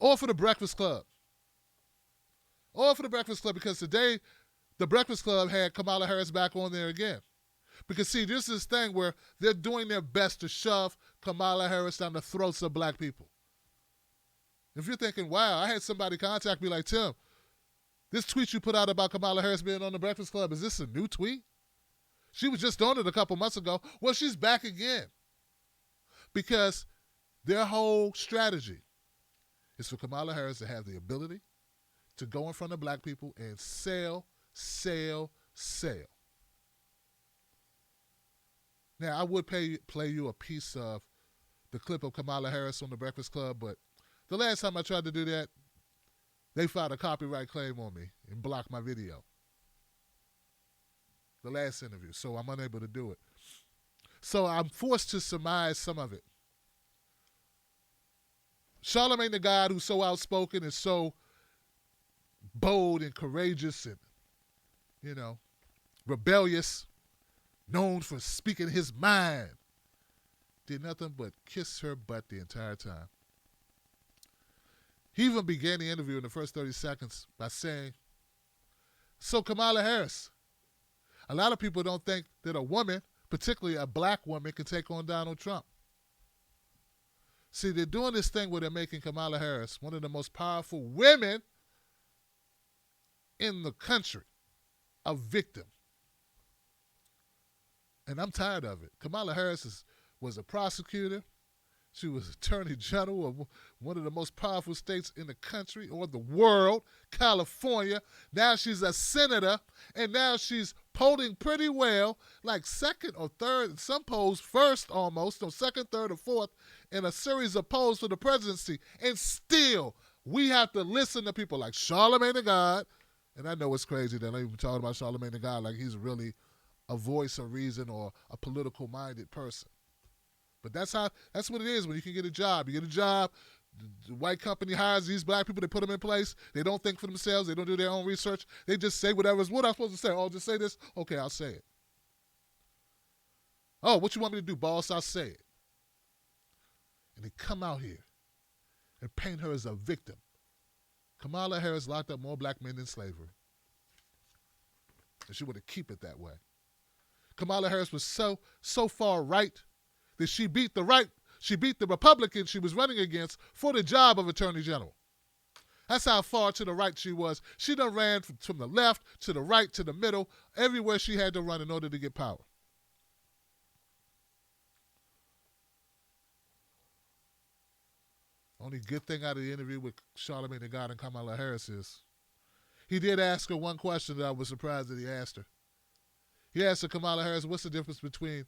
Speaker 4: Or for the Breakfast Club. Or for the Breakfast Club, because today the Breakfast Club had Kamala Harris back on there again. Because, see, this is this thing where they're doing their best to shove Kamala Harris down the throats of black people. If you're thinking, wow, I had somebody contact me like, Tim, this tweet you put out about Kamala Harris being on the Breakfast Club, is this a new tweet? She was just on it a couple months ago. Well, she's back again. Because their whole strategy is for Kamala Harris to have the ability to go in front of black people and sell. Now, I would play you a piece of the clip of Kamala Harris on the Breakfast Club, but the last time I tried to do that, they filed a copyright claim on me and blocked my video. The last interview, so I'm unable to do it. So I'm forced to surmise some of it. Charlamagne the God, who's so outspoken and so bold and courageous and, rebellious, known for speaking his mind, did nothing but kiss her butt the entire time. He even began the interview in the first 30 seconds by saying, so Kamala Harris, a lot of people don't think that a woman, particularly a black woman, can take on Donald Trump. See, they're doing this thing where they're making Kamala Harris one of the most powerful women in the country, a victim. And I'm tired of it. Kamala Harris was a prosecutor. She was Attorney General of one of the most powerful states in the country or the world, California. Now she's a senator, and now she's polling pretty well, like second or third, in some polls first almost, or second, third, or fourth, in a series of polls for the presidency. And still, we have to listen to people like Charlamagne tha God. And I know it's crazy that I'm even talking about Charlamagne tha God like he's really a voice of reason or a political-minded person. But that's what it is when you can get a job. You get a job, the white company hires these black people, they put them in place. They don't think for themselves. They don't do their own research. They just say whatever's, what I'm supposed to say. Oh, just say this? Okay, I'll say it. Oh, what you want me to do, boss? I'll say it. And they come out here and paint her as a victim. Kamala Harris locked up more black men in slavery. And she wanted to keep it that way. Kamala Harris was so far right that she beat the Republican she was running against for the job of Attorney General. That's how far to the right she was. She done ran from the left to the right to the middle, everywhere she had to run in order to get power. Only good thing out of the interview with Charlamagne tha God and Kamala Harris is he did ask her one question that I was surprised that he asked her. He asked her, Kamala Harris, what's the difference between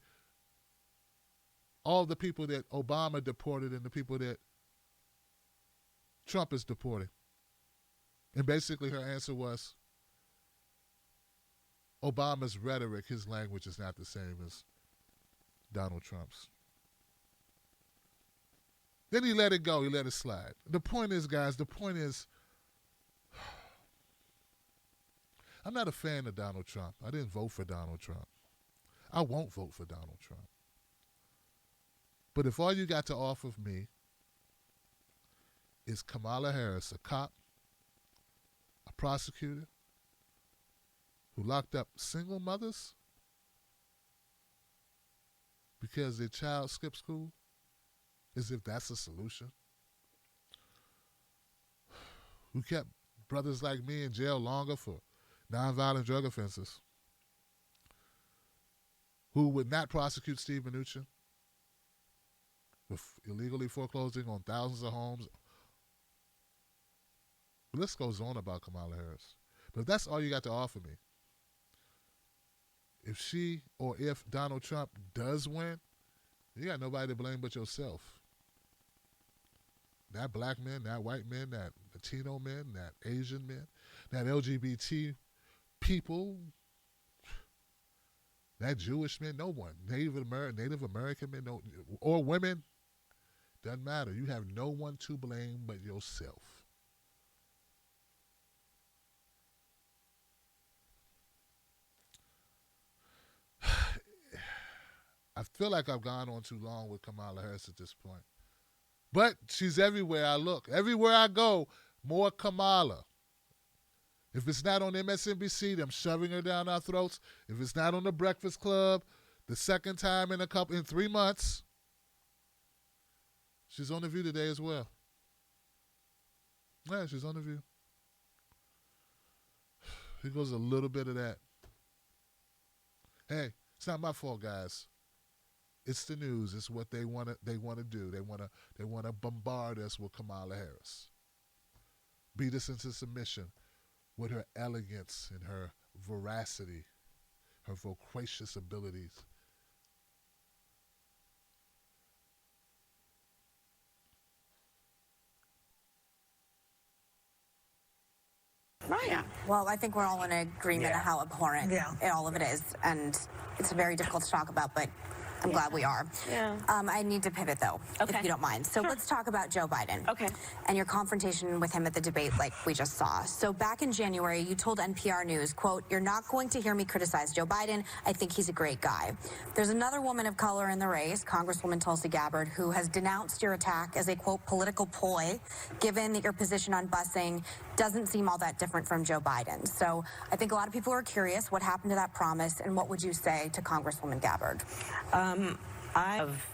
Speaker 4: all the people that Obama deported and the people that Trump is deporting? And basically her answer was, Obama's rhetoric, his language is not the same as Donald Trump's. Then he let it go. He let it slide. The point is, guys, I'm not a fan of Donald Trump. I didn't vote for Donald Trump. I won't vote for Donald Trump. But if all you got to offer me is Kamala Harris, a cop, a prosecutor, who locked up single mothers because their child skipped school, as if that's a solution, who kept brothers like me in jail longer for nonviolent drug offenses, who would not prosecute Steve Mnuchin with illegally foreclosing on thousands of homes. The list goes on about Kamala Harris. But if that's all you got to offer me, if she or if Donald Trump does win, you got nobody to blame but yourself. Not black men, not white men, not Latino men, not Asian men, not LGBT people, not Jewish men, no one. Native American men, no, or women, doesn't matter. You have no one to blame but yourself. I feel like I've gone on too long with Kamala Harris at this point. But she's everywhere I look. Everywhere I go, more Kamala. If it's not on MSNBC, I'm shoving her down our throats. If it's not on The Breakfast Club, the second time in 3 months, she's on The View today as well. Yeah, she's on The View. Here goes a little bit of that. Hey, it's not my fault, guys. It's the news. It's what they want to do. They want to bombard us with Kamala Harris. Beat us into submission with her elegance and her veracity, her vocacious abilities.
Speaker 13: Right. Well, I think we're all in agreement of how abhorrent all of it is, and it's very difficult to talk about, but I'm glad we are.
Speaker 14: Yeah.
Speaker 13: I need to pivot, though, if you don't mind. So let's talk about Joe Biden.
Speaker 14: Okay.
Speaker 13: And your confrontation with him at the debate like we just saw. So back in January, you told NPR News, quote, "You're not going to hear me criticize Joe Biden. I think he's a great guy." There's another woman of color in the race, Congresswoman Tulsi Gabbard, who has denounced your attack as a, quote, political ploy, given that your position on busing doesn't seem all that different from Joe Biden. So I think a lot of people are curious what happened to that promise, and what would you say to Congresswoman Gabbard?
Speaker 14: I have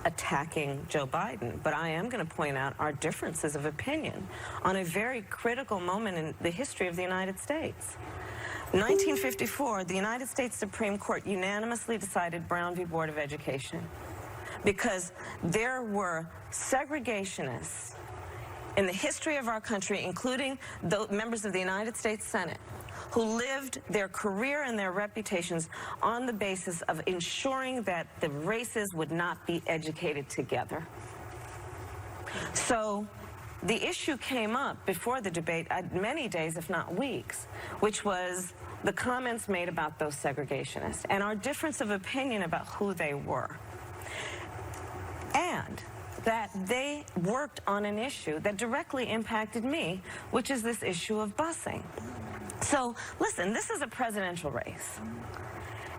Speaker 14: attacking Joe Biden, but I am going to point out our differences of opinion on a very critical moment in the history of the United States. In 1954, the United States Supreme Court unanimously decided Brown v. Board of Education because there were segregationists in the history of our country, including the members of the United States Senate, who lived their career and their reputations on the basis of ensuring that the races would not be educated together. So the issue came up before the debate many days, if not weeks, which was the comments made about those segregationists and our difference of opinion about who they were. And that they worked on an issue that directly impacted me, which is this issue of busing. So, listen, this is a presidential race.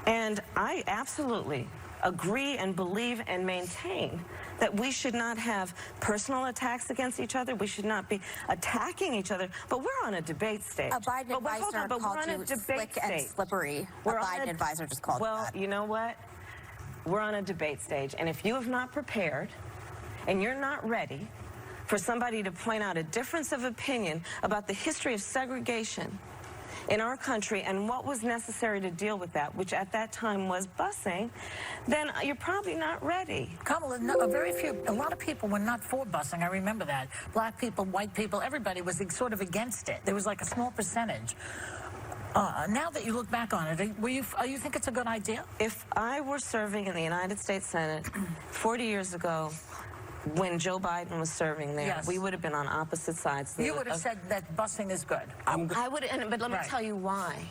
Speaker 14: And I absolutely agree and believe and maintain that we should not have personal attacks against each other. We should not be attacking each other. But we're on a debate stage.
Speaker 13: A Biden advisor called you slick and slippery. A Biden advisor just called you that.
Speaker 14: Well, you know what? We're on a debate stage. And if you have not prepared and you're not ready for somebody to point out a difference of opinion about the history of segregation in our country and what was necessary to deal with that, which at that time was busing, then you're probably not ready.
Speaker 15: Kamala, a lot of people were not for busing. I remember that. Black people, white people, everybody was sort of against it. There was like a small percentage. Now that you look back on it, you think it's a good idea?
Speaker 14: If I were serving in the United States Senate 40 years ago, when Joe Biden was serving there,
Speaker 15: yes,
Speaker 14: we would have been on opposite sides.
Speaker 15: You would have said that busing is good.
Speaker 14: I would, but let me tell you why.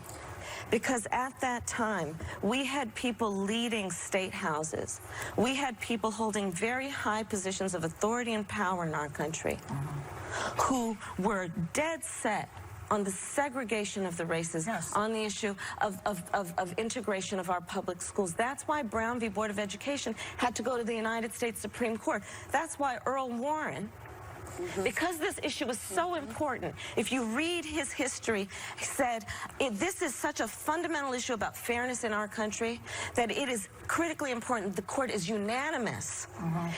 Speaker 14: Because at that time, we had people leading state houses. We had people holding very high positions of authority and power in our country who were dead set on the segregation of the races, yes, on the issue of integration of our public schools. That's why Brown v. Board of Education had to go to the United States Supreme Court. That's why Earl Warren, because this issue is so important, if you read his history, he said, this is such a fundamental issue about fairness in our country that it is critically important the court is unanimous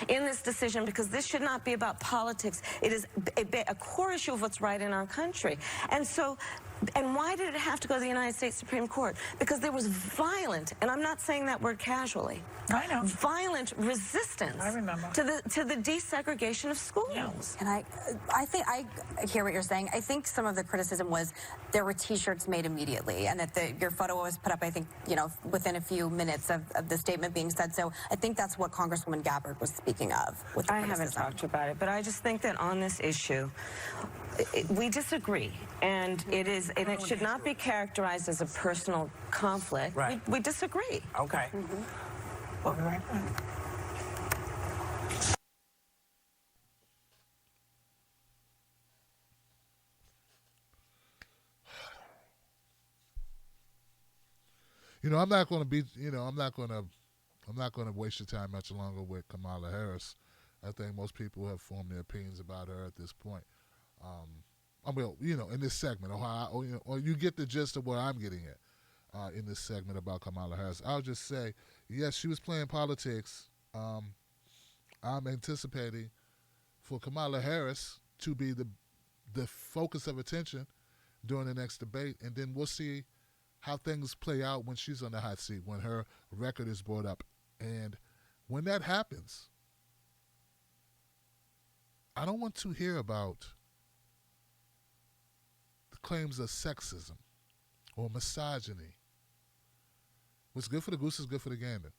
Speaker 14: in this decision, because this should not be about politics. It is a core issue of what's right in our country. And why did it have to go to the United States Supreme Court? Because there was violent, and I'm not saying that word casually,
Speaker 15: I know,
Speaker 14: violent resistance,
Speaker 15: I remember,
Speaker 14: to the desegregation of schools.
Speaker 15: Yeah.
Speaker 13: And I think I hear what you're saying. I think some of the criticism was there were T-shirts made immediately, and that your photo was put up, I think, within a few minutes of the statement being said. So I think that's what Congresswoman Gabbard was speaking of.
Speaker 14: I haven't talked about it, but I just think that on this issue, we disagree, and it should not be characterized as a personal conflict.
Speaker 15: Right.
Speaker 14: We disagree.
Speaker 15: Okay. We'll be right back.
Speaker 4: I'm not going to be, I'm not going to waste your time much longer with Kamala Harris. I think most people have formed their opinions about her at this point. In this segment, or you get the gist of what I'm getting at in this segment about Kamala Harris. I'll just say, yes, she was playing politics. I'm anticipating for Kamala Harris to be the focus of attention during the next debate, and then we'll see how things play out when she's on the hot seat, when her record is brought up. And when that happens, I don't want to hear about the claims of sexism or misogyny. What's good for the goose is good for the gander.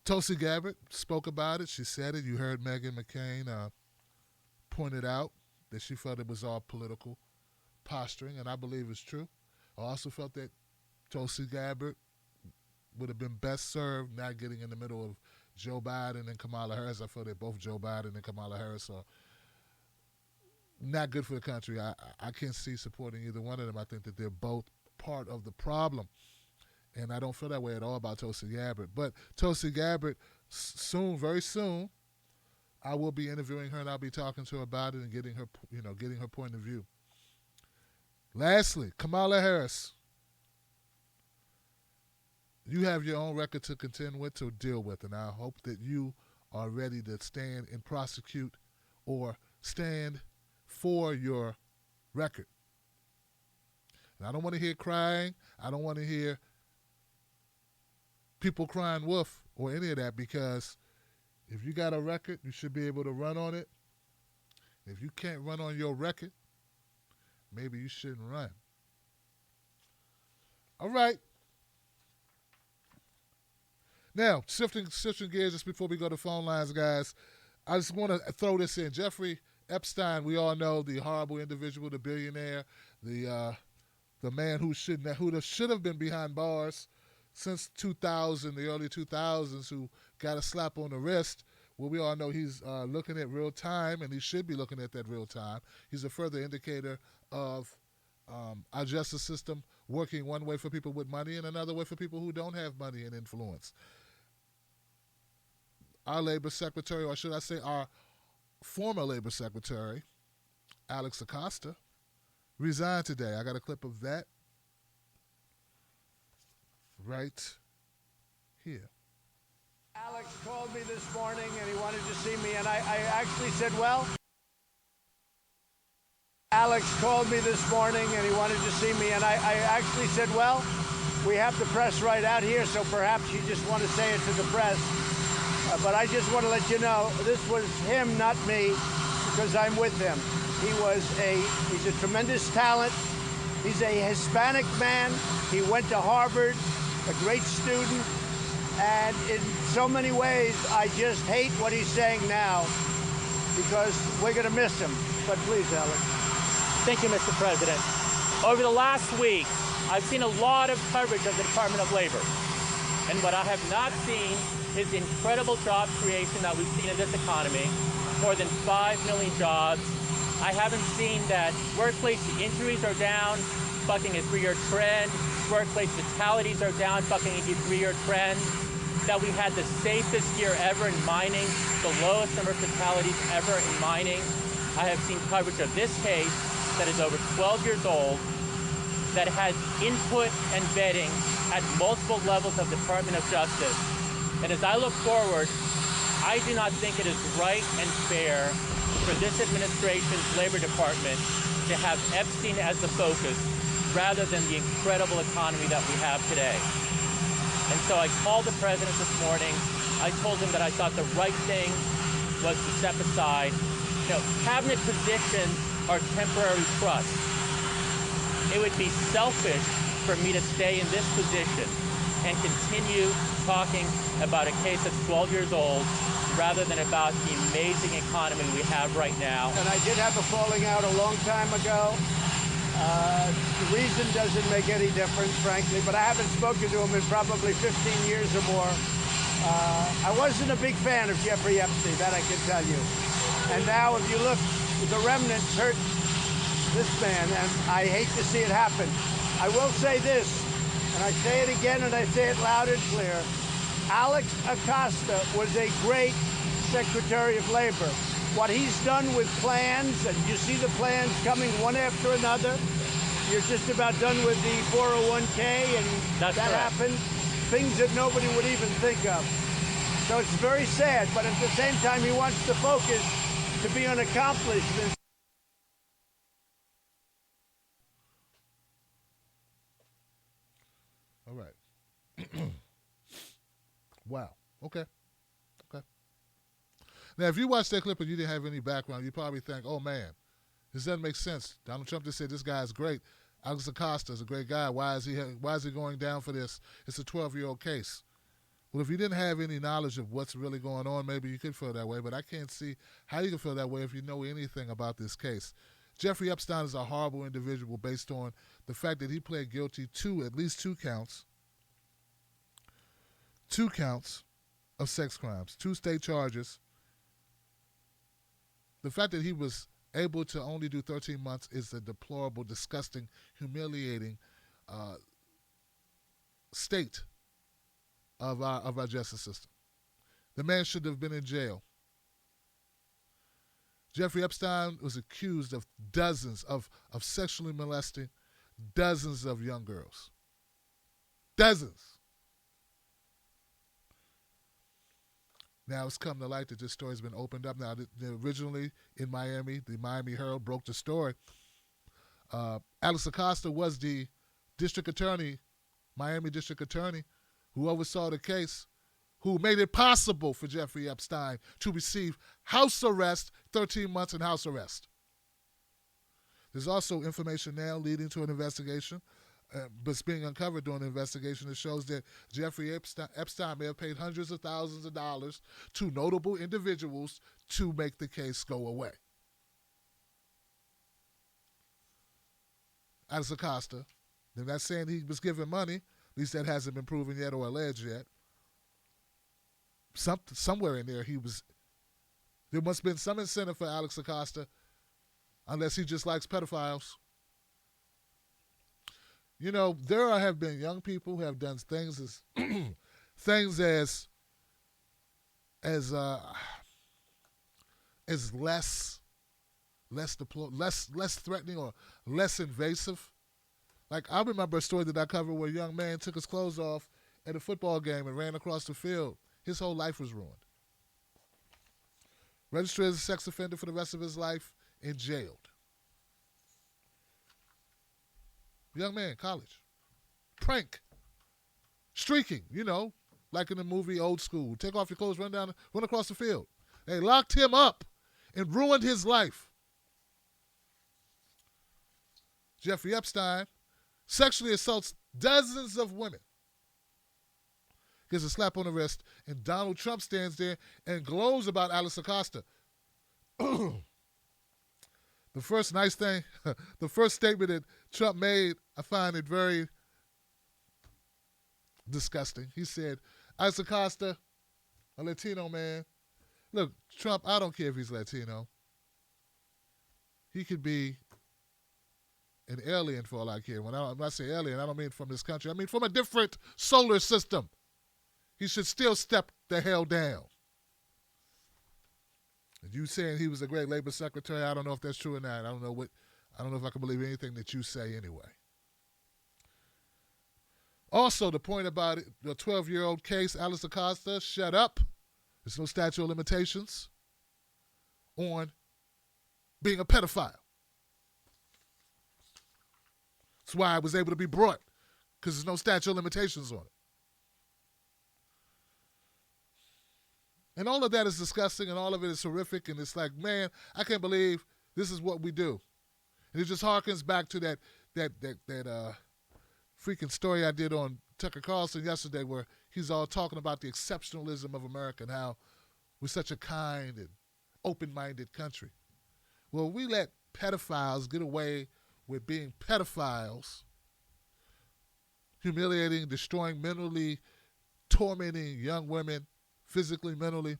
Speaker 4: Tulsi Gabbard spoke about it. She said it. You heard Meghan McCain point it out that she felt it was all political posturing, and I believe it's true. I also felt that Tulsi Gabbard would have been best served not getting in the middle of Joe Biden and Kamala Harris. I feel that both Joe Biden and Kamala Harris are not good for the country. I can't see supporting either one of them. I think that they're both part of the problem. And I don't feel that way at all about Tulsi Gabbard. But Tulsi Gabbard, soon, very soon, I will be interviewing her, and I'll be talking to her about it and getting her point of view. Lastly, Kamala Harris. You have your own record to contend with, to deal with, and I hope that you are ready to stand and prosecute or stand for your record. And I don't want to hear crying. I don't want to hear people crying wolf or any of that, because if you got a record, you should be able to run on it. If you can't run on your record, maybe you shouldn't run. All right. Now, shifting gears just before we go to phone lines, guys, I just want to throw this in. Jeffrey Epstein, we all know, the horrible individual, the billionaire, the man who should have been behind bars since 2000, the early 2000s, who got a slap on the wrist. Well, we all know he's looking at real time, and he should be looking at that real time. He's a further indicator of our justice system working one way for people with money and another way for people who don't have money and influence. Our labor secretary, or should I say our former labor secretary, Alex Acosta, resigned today. I got a clip of that right here.
Speaker 16: Alex called me this morning and he wanted to see me, and I actually said, well, Alex called me this morning and he wanted to see me, and I actually said, well, we have the press right out here, so perhaps you just want to say it to the press. But I just want to let you know, this was him, not me, because I'm with him. He's a tremendous talent. He's a Hispanic man. He went to Harvard, a great student. And in so many ways, I just hate what he's saying now, because we're going to miss him. But please, Alex.
Speaker 17: Thank you, Mr. President. Over the last week, I've seen a lot of coverage of the Department of Labor. And what I have not seen is the incredible job creation that we've seen in this economy. More than 5 million jobs. I haven't seen that workplace injuries are down, bucking a 3-year trend. Workplace fatalities are down, bucking a 3-year trend. That we had the safest year ever in mining, the lowest number of fatalities ever in mining. I have seen coverage of this case that is over 12 years old, that has input and vetting at multiple levels of Department of Justice. And as I look forward, I do not think it is right and fair for this administration's Labor Department to have Epstein as the focus rather than the incredible economy that we have today. And so I called the president this morning. I told him that I thought the right thing was to step aside. Cabinet positions are temporary trusts. It would be selfish for me to stay in this position and continue talking about a case that's 12 years old rather than about the amazing economy we have right now.
Speaker 16: And I did have a falling out a long time ago. The reason doesn't make any difference, frankly, but I haven't spoken to him in probably 15 years or more. I wasn't a big fan of Jeffrey Epstein, that I can tell you. And now if you look, the remnants hurt this man, and I hate to see it happen. I will say this, and I say it again and I say it loud and clear. Alex Acosta was a great Secretary of Labor. What he's done with plans, and you see the plans coming one after another. You're just about done with the 401k, and
Speaker 17: that
Speaker 16: happened. Things that nobody would even think of. So it's very sad, but at the same time, he wants the focus to be on accomplishments.
Speaker 4: All right. Wow. Okay. Now, if you watched that clip and you didn't have any background, you probably think, oh, man, this doesn't make sense. Donald Trump just said this guy's great. Alex Acosta is a great guy. Why is he going down for this? It's a 12-year-old case. Well, if you didn't have any knowledge of what's really going on, maybe you could feel that way, but I can't see how you can feel that way if you know anything about this case. Jeffrey Epstein is a horrible individual based on the fact that he pled guilty to at least 2 counts of sex crimes, 2 state charges. The fact that he was able to only do 13 months is a deplorable, disgusting, humiliating state of our justice system. The man should have been in jail. Jeffrey Epstein was accused of dozens of sexually molesting dozens of young girls. Dozens. Now it's come to light that this story's been opened up. Now, originally in Miami, the Miami Herald broke the story. Alex Acosta was the district attorney, Miami district attorney, who oversaw the case, who made it possible for Jeffrey Epstein to receive house arrest, 13 months in house arrest. There's also information now leading to an investigation but it's being uncovered during the investigation. It shows that Jeffrey Epstein may have paid hundreds of thousands of dollars to notable individuals to make the case go away. As Acosta, they're not saying he was given money. At least that hasn't been proven yet or alleged yet. Somewhere in there, there must have been some incentive for Alex Acosta, unless he just likes pedophiles. You know, there have been young people who have done things as less threatening or less invasive. Like, I remember a story that I covered where a young man took his clothes off at a football game and ran across the field. His whole life was ruined. Registered as a sex offender for the rest of his life and jailed. Young man, college. Prank. Streaking, like in the movie Old School. Take off your clothes, run across the field. They locked him up and ruined his life. Jeffrey Epstein sexually assaults dozens of women. Gets a slap on the wrist, and Donald Trump stands there and glows about Alex Acosta. The first statement that Trump made, I find it very disgusting. He said, Alex Acosta, a Latino man. Look, Trump, I don't care if he's Latino. He could be an alien for all I care. When I say alien, I don't mean from this country. I mean from a different solar system. He should still step the hell down. And you saying he was a great labor secretary, I don't know if that's true or not. I don't know if I can believe anything that you say anyway. Also, the point about it, the 12-year-old case, Alex Acosta, shut up. There's no statute of limitations on being a pedophile. That's why I was able to be brought, because there's no statute of limitations on it. And all of that is disgusting, and all of it is horrific, and it's like, man, I can't believe this is what we do. And it just harkens back to that freaking story I did on Tucker Carlson yesterday, where he's all talking about the exceptionalism of America and how we're such a kind and open-minded country. Well, we let pedophiles get away with being pedophiles, humiliating, destroying, mentally tormenting young women, physically, mentally,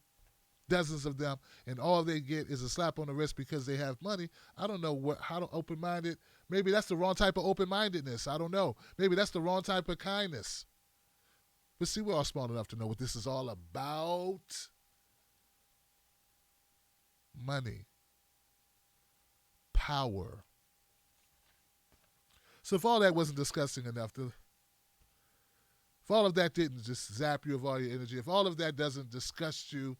Speaker 4: dozens of them, and all they get is a slap on the wrist because they have money. I don't know how open-minded. Maybe that's the wrong type of open-mindedness. I don't know. Maybe that's the wrong type of kindness. But see, we're all smart enough to know what this is all about. Money. Power. So if all that wasn't disgusting enough, if all of that didn't just zap you of all your energy, if all of that doesn't disgust you,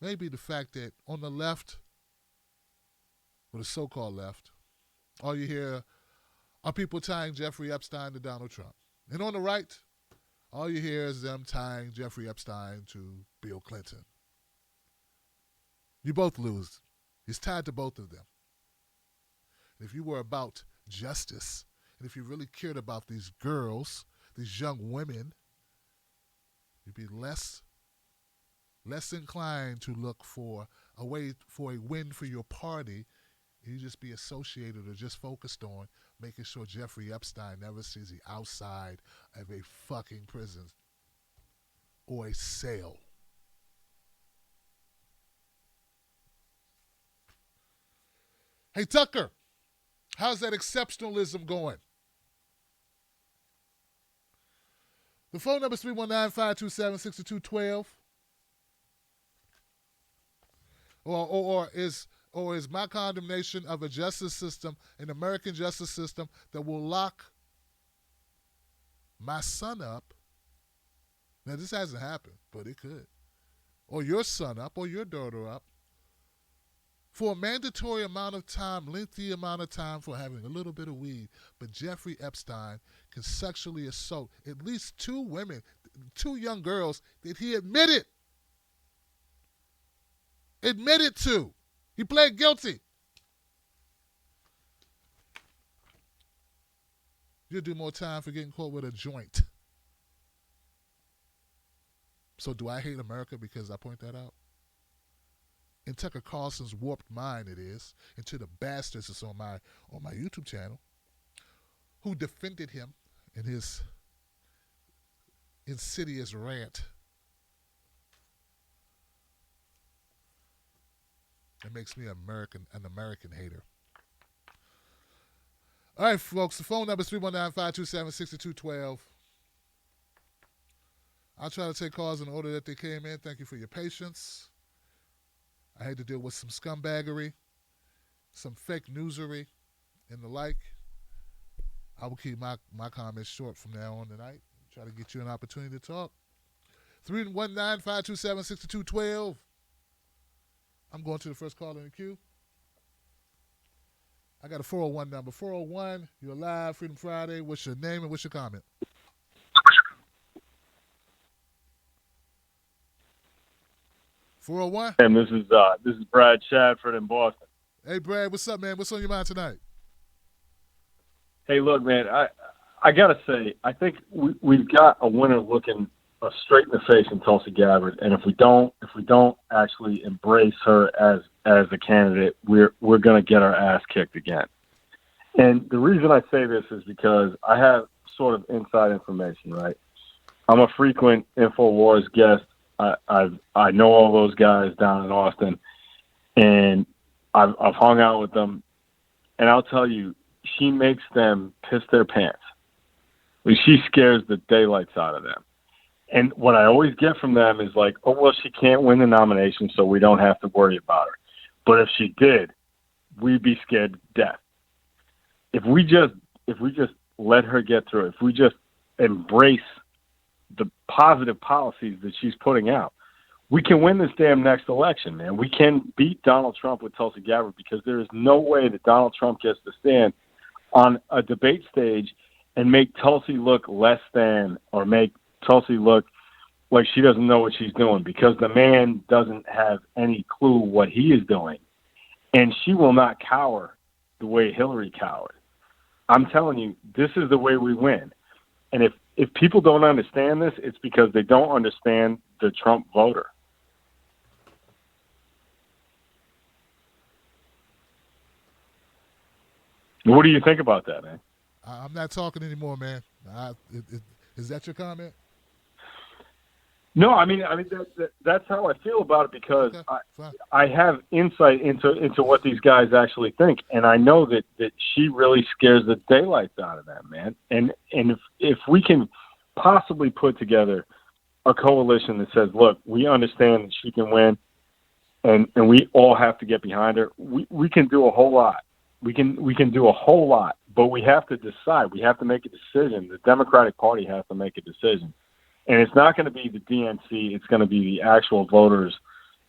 Speaker 4: maybe the fact that on the left, or the so-called left, all you hear are people tying Jeffrey Epstein to Donald Trump. And on the right, all you hear is them tying Jeffrey Epstein to Bill Clinton. You both lose. It's tied to both of them. And if you were about justice, and if you really cared about these girls, these young women, you'd be less inclined to look for a way for a win for your party. You'd just be associated or just focused on making sure Jeffrey Epstein never sees the outside of a fucking prison or a cell. Hey, Tucker, how's that exceptionalism going? The phone number is 319-527-6212. Or is my condemnation of a justice system, an American justice system that will lock my son up. Now, this hasn't happened, but it could. Or your son up, or your daughter up, for a mandatory amount of time, lengthy amount of time for having a little bit of weed. But Jeffrey Epstein can sexually assault at least 2 women, 2 young girls that he admitted to. He pled guilty. you'll do more time for getting caught with a joint. So do I hate America because I point that out? In Tucker Carlson's warped mind, it is, and to the bastards that's on my YouTube channel, who defended him in his insidious rant. It makes me an American hater. All right, folks, the phone number is 319-527-6212. I'll try to take calls in the order that they came in. Thank you for your patience. I had to deal with some scumbaggery, some fake newsery, and the like. I will keep my comments short from now on tonight. Try to get you an opportunity to talk. 319-527-6212. I'm going to the first call in the queue. I got a 401 number. 401, you're live, Freedom Friday. What's your name and what's your comment? $401?
Speaker 18: And this is Brad Shadford in Boston.
Speaker 4: Hey, Brad, what's up, man? What's on your mind tonight?
Speaker 18: Hey, look, man, I got to say, I think we've got a winner looking straight in the face in Tulsi Gabbard, and if we don't actually embrace her as a candidate, we're going to get our ass kicked again. And the reason I say this is because I have sort of inside information, right? I'm a frequent InfoWars guest. I know all those guys down in Austin, and I've hung out with them, and I'll tell you, she makes them piss their pants. She scares the daylights out of them. And what I always get from them is like, oh, well, she can't win the nomination, so we don't have to worry about her. But if she did, we'd be scared to death. If we just let her get through it, if we just embrace the positive policies that she's putting out, we can win this damn next election, man. We can beat Donald Trump with Tulsi Gabbard, because there is no way that Donald Trump gets to stand on a debate stage and make Tulsi look less than, or make Tulsi look like she doesn't know what she's doing, because the man doesn't have any clue what he is doing. And she will not cower the way Hillary cowered. I'm telling you, this is the way we win. And if people don't understand this, it's because they don't understand the Trump voter. What do you think about that, man?
Speaker 4: I'm not talking anymore, man. Is that your comment?
Speaker 18: No, I mean that's how I feel about it, because I have insight into what these guys actually think, and I know that she really scares the daylights out of them, man. And if we can possibly put together a coalition that says, look, we understand that she can win, and we all have to get behind her, we can do a whole lot. We can do a whole lot, but we have to decide. We have to make a decision. The Democratic Party has to make a decision. And it's not going to be the DNC. It's going to be the actual voters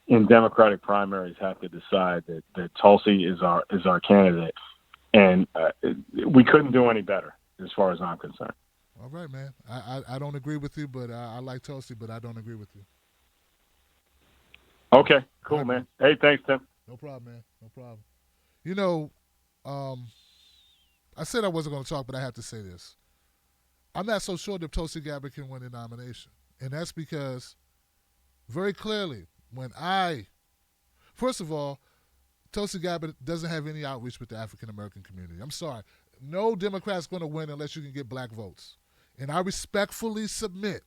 Speaker 18: in Democratic primaries have to decide that Tulsi is our candidate. And we couldn't do any better as far as I'm concerned.
Speaker 4: All right, man. I don't agree with you, but I like Tulsi, but I don't agree with you.
Speaker 18: Okay, cool, right, man. Hey, thanks, Tim.
Speaker 4: No problem, man. No problem. You know, I said I wasn't going to talk, but I have to say this. I'm not so sure that Tulsi Gabbard can win the nomination. And that's because, very clearly, first of all, Tulsi Gabbard doesn't have any outreach with the African-American community. I'm sorry. No Democrat's going to win unless you can get black votes. And I respectfully submit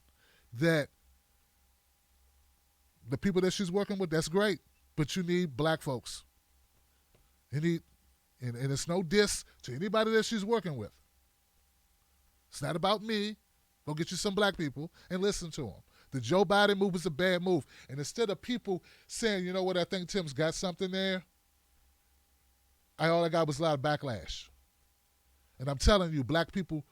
Speaker 4: that the people that she's working with, that's great, but you need black folks. You need, and it's no diss to anybody that she's working with. It's not about me. Go get you some black people and listen to them. The Joe Biden move was a bad move. And instead of people saying, you know what, I think Tim's got something there, all I got was a lot of backlash. And I'm telling you, black people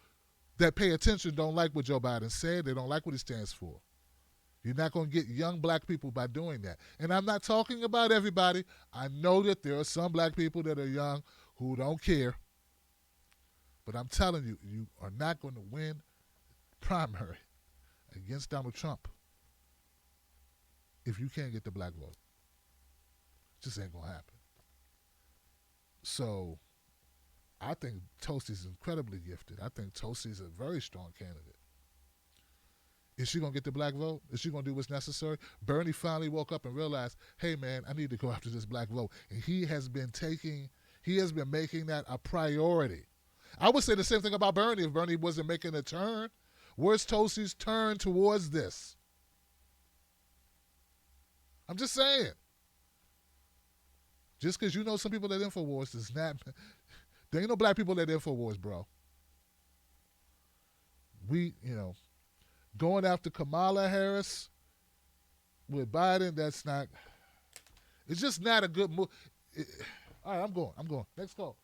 Speaker 4: that pay attention don't like what Joe Biden said. They don't like what he stands for. You're not going to get young black people by doing that. And I'm not talking about everybody. I know that there are some black people that are young who don't care. But I'm telling you, you are not going to win primary against Donald Trump if you can't get the black vote. It just ain't going to happen. So I think Toasty's incredibly gifted. I think Toasty's a very strong candidate. Is she going to get the black vote? Is she going to do what's necessary? Bernie finally woke up and realized, hey, man, I need to go after this black vote. And he has been making that a priority. I would say the same thing about Bernie if Bernie wasn't making a turn. Where's Toasty's turn towards this? I'm just saying. Just because you know some people at InfoWars does not, there ain't no black people at InfoWars, bro. Going after Kamala Harris with Biden, it's just not a good move. All right, I'm going. Next call,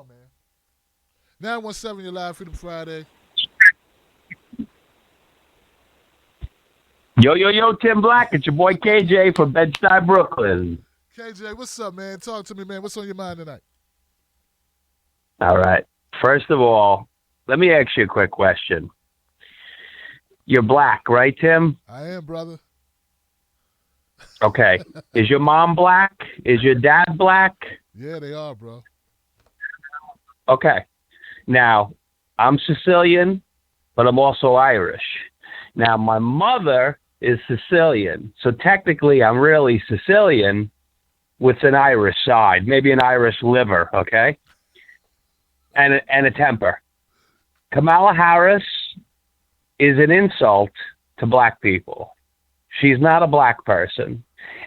Speaker 4: man. 917, you're live, Freedom Friday.
Speaker 19: Yo, Tim Black. It's your boy KJ from Bed-Stuy, Brooklyn.
Speaker 4: KJ, what's up, man? Talk to me, man. What's on your mind tonight?
Speaker 19: All right. First of all, let me ask you a quick question. You're black, right, Tim?
Speaker 4: I am, brother.
Speaker 19: Okay. Is your mom black? Is your dad black?
Speaker 4: Yeah, they are, bro.
Speaker 19: Okay. Now, I'm Sicilian, but I'm also Irish. Now, my mother is Sicilian, so technically I'm really Sicilian with an Irish side, maybe an Irish liver, okay? And a temper. Kamala Harris is an insult to black people. She's not a black person.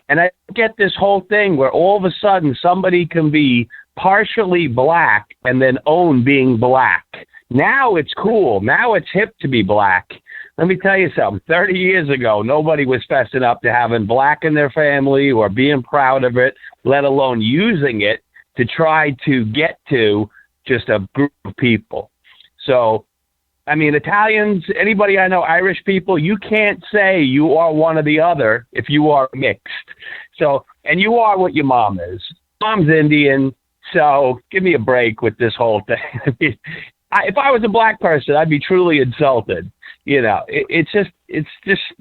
Speaker 19: And I get this whole thing where all of a sudden somebody can be partially black and then own being black. Now it's cool. Now it's hip to be black. Let me tell you something. 30 years ago, nobody was fessing up to having black in their family or being proud of it, let alone using it to try to get to just a group of people. So, I mean, Italians, anybody I know, Irish people, you can't say you are one or the other if you are mixed. So, and you are what your mom is. Mom's Indian, so give me a break with this whole thing. If I was a black person, I'd be truly insulted. You know, it's just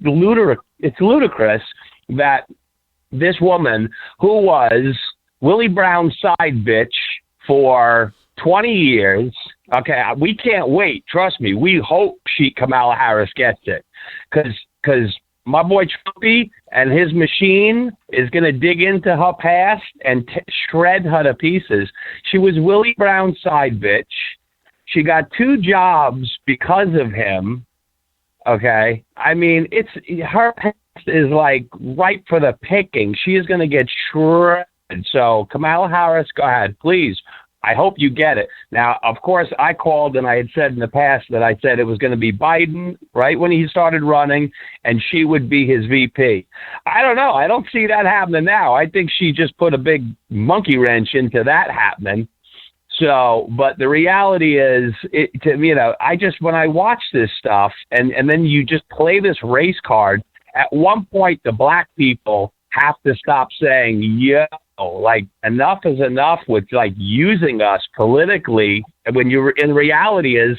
Speaker 19: ludicrous. It's ludicrous that this woman who was Willie Brown's side bitch for 20 years, okay, we can't wait. Trust me. We hope Kamala Harris gets it. Because my boy Trumpy and his machine is going to dig into her past and shred her to pieces. She was Willie Brown's side bitch. She got 2 jobs because of him. Okay. I mean, her past is like ripe for the picking. She is going to get shredded. So Kamala Harris, go ahead, please. I hope you get it. Now, of course, I called and I had said in the past that I said it was going to be Biden right when he started running and she would be his VP. I don't know. I don't see that happening now. I think she just put a big monkey wrench into that happening. So, but the reality is, when I watch this stuff and then you just play this race card, at one point the black people have to stop saying, like enough is enough with like using us politically. And when you're in reality is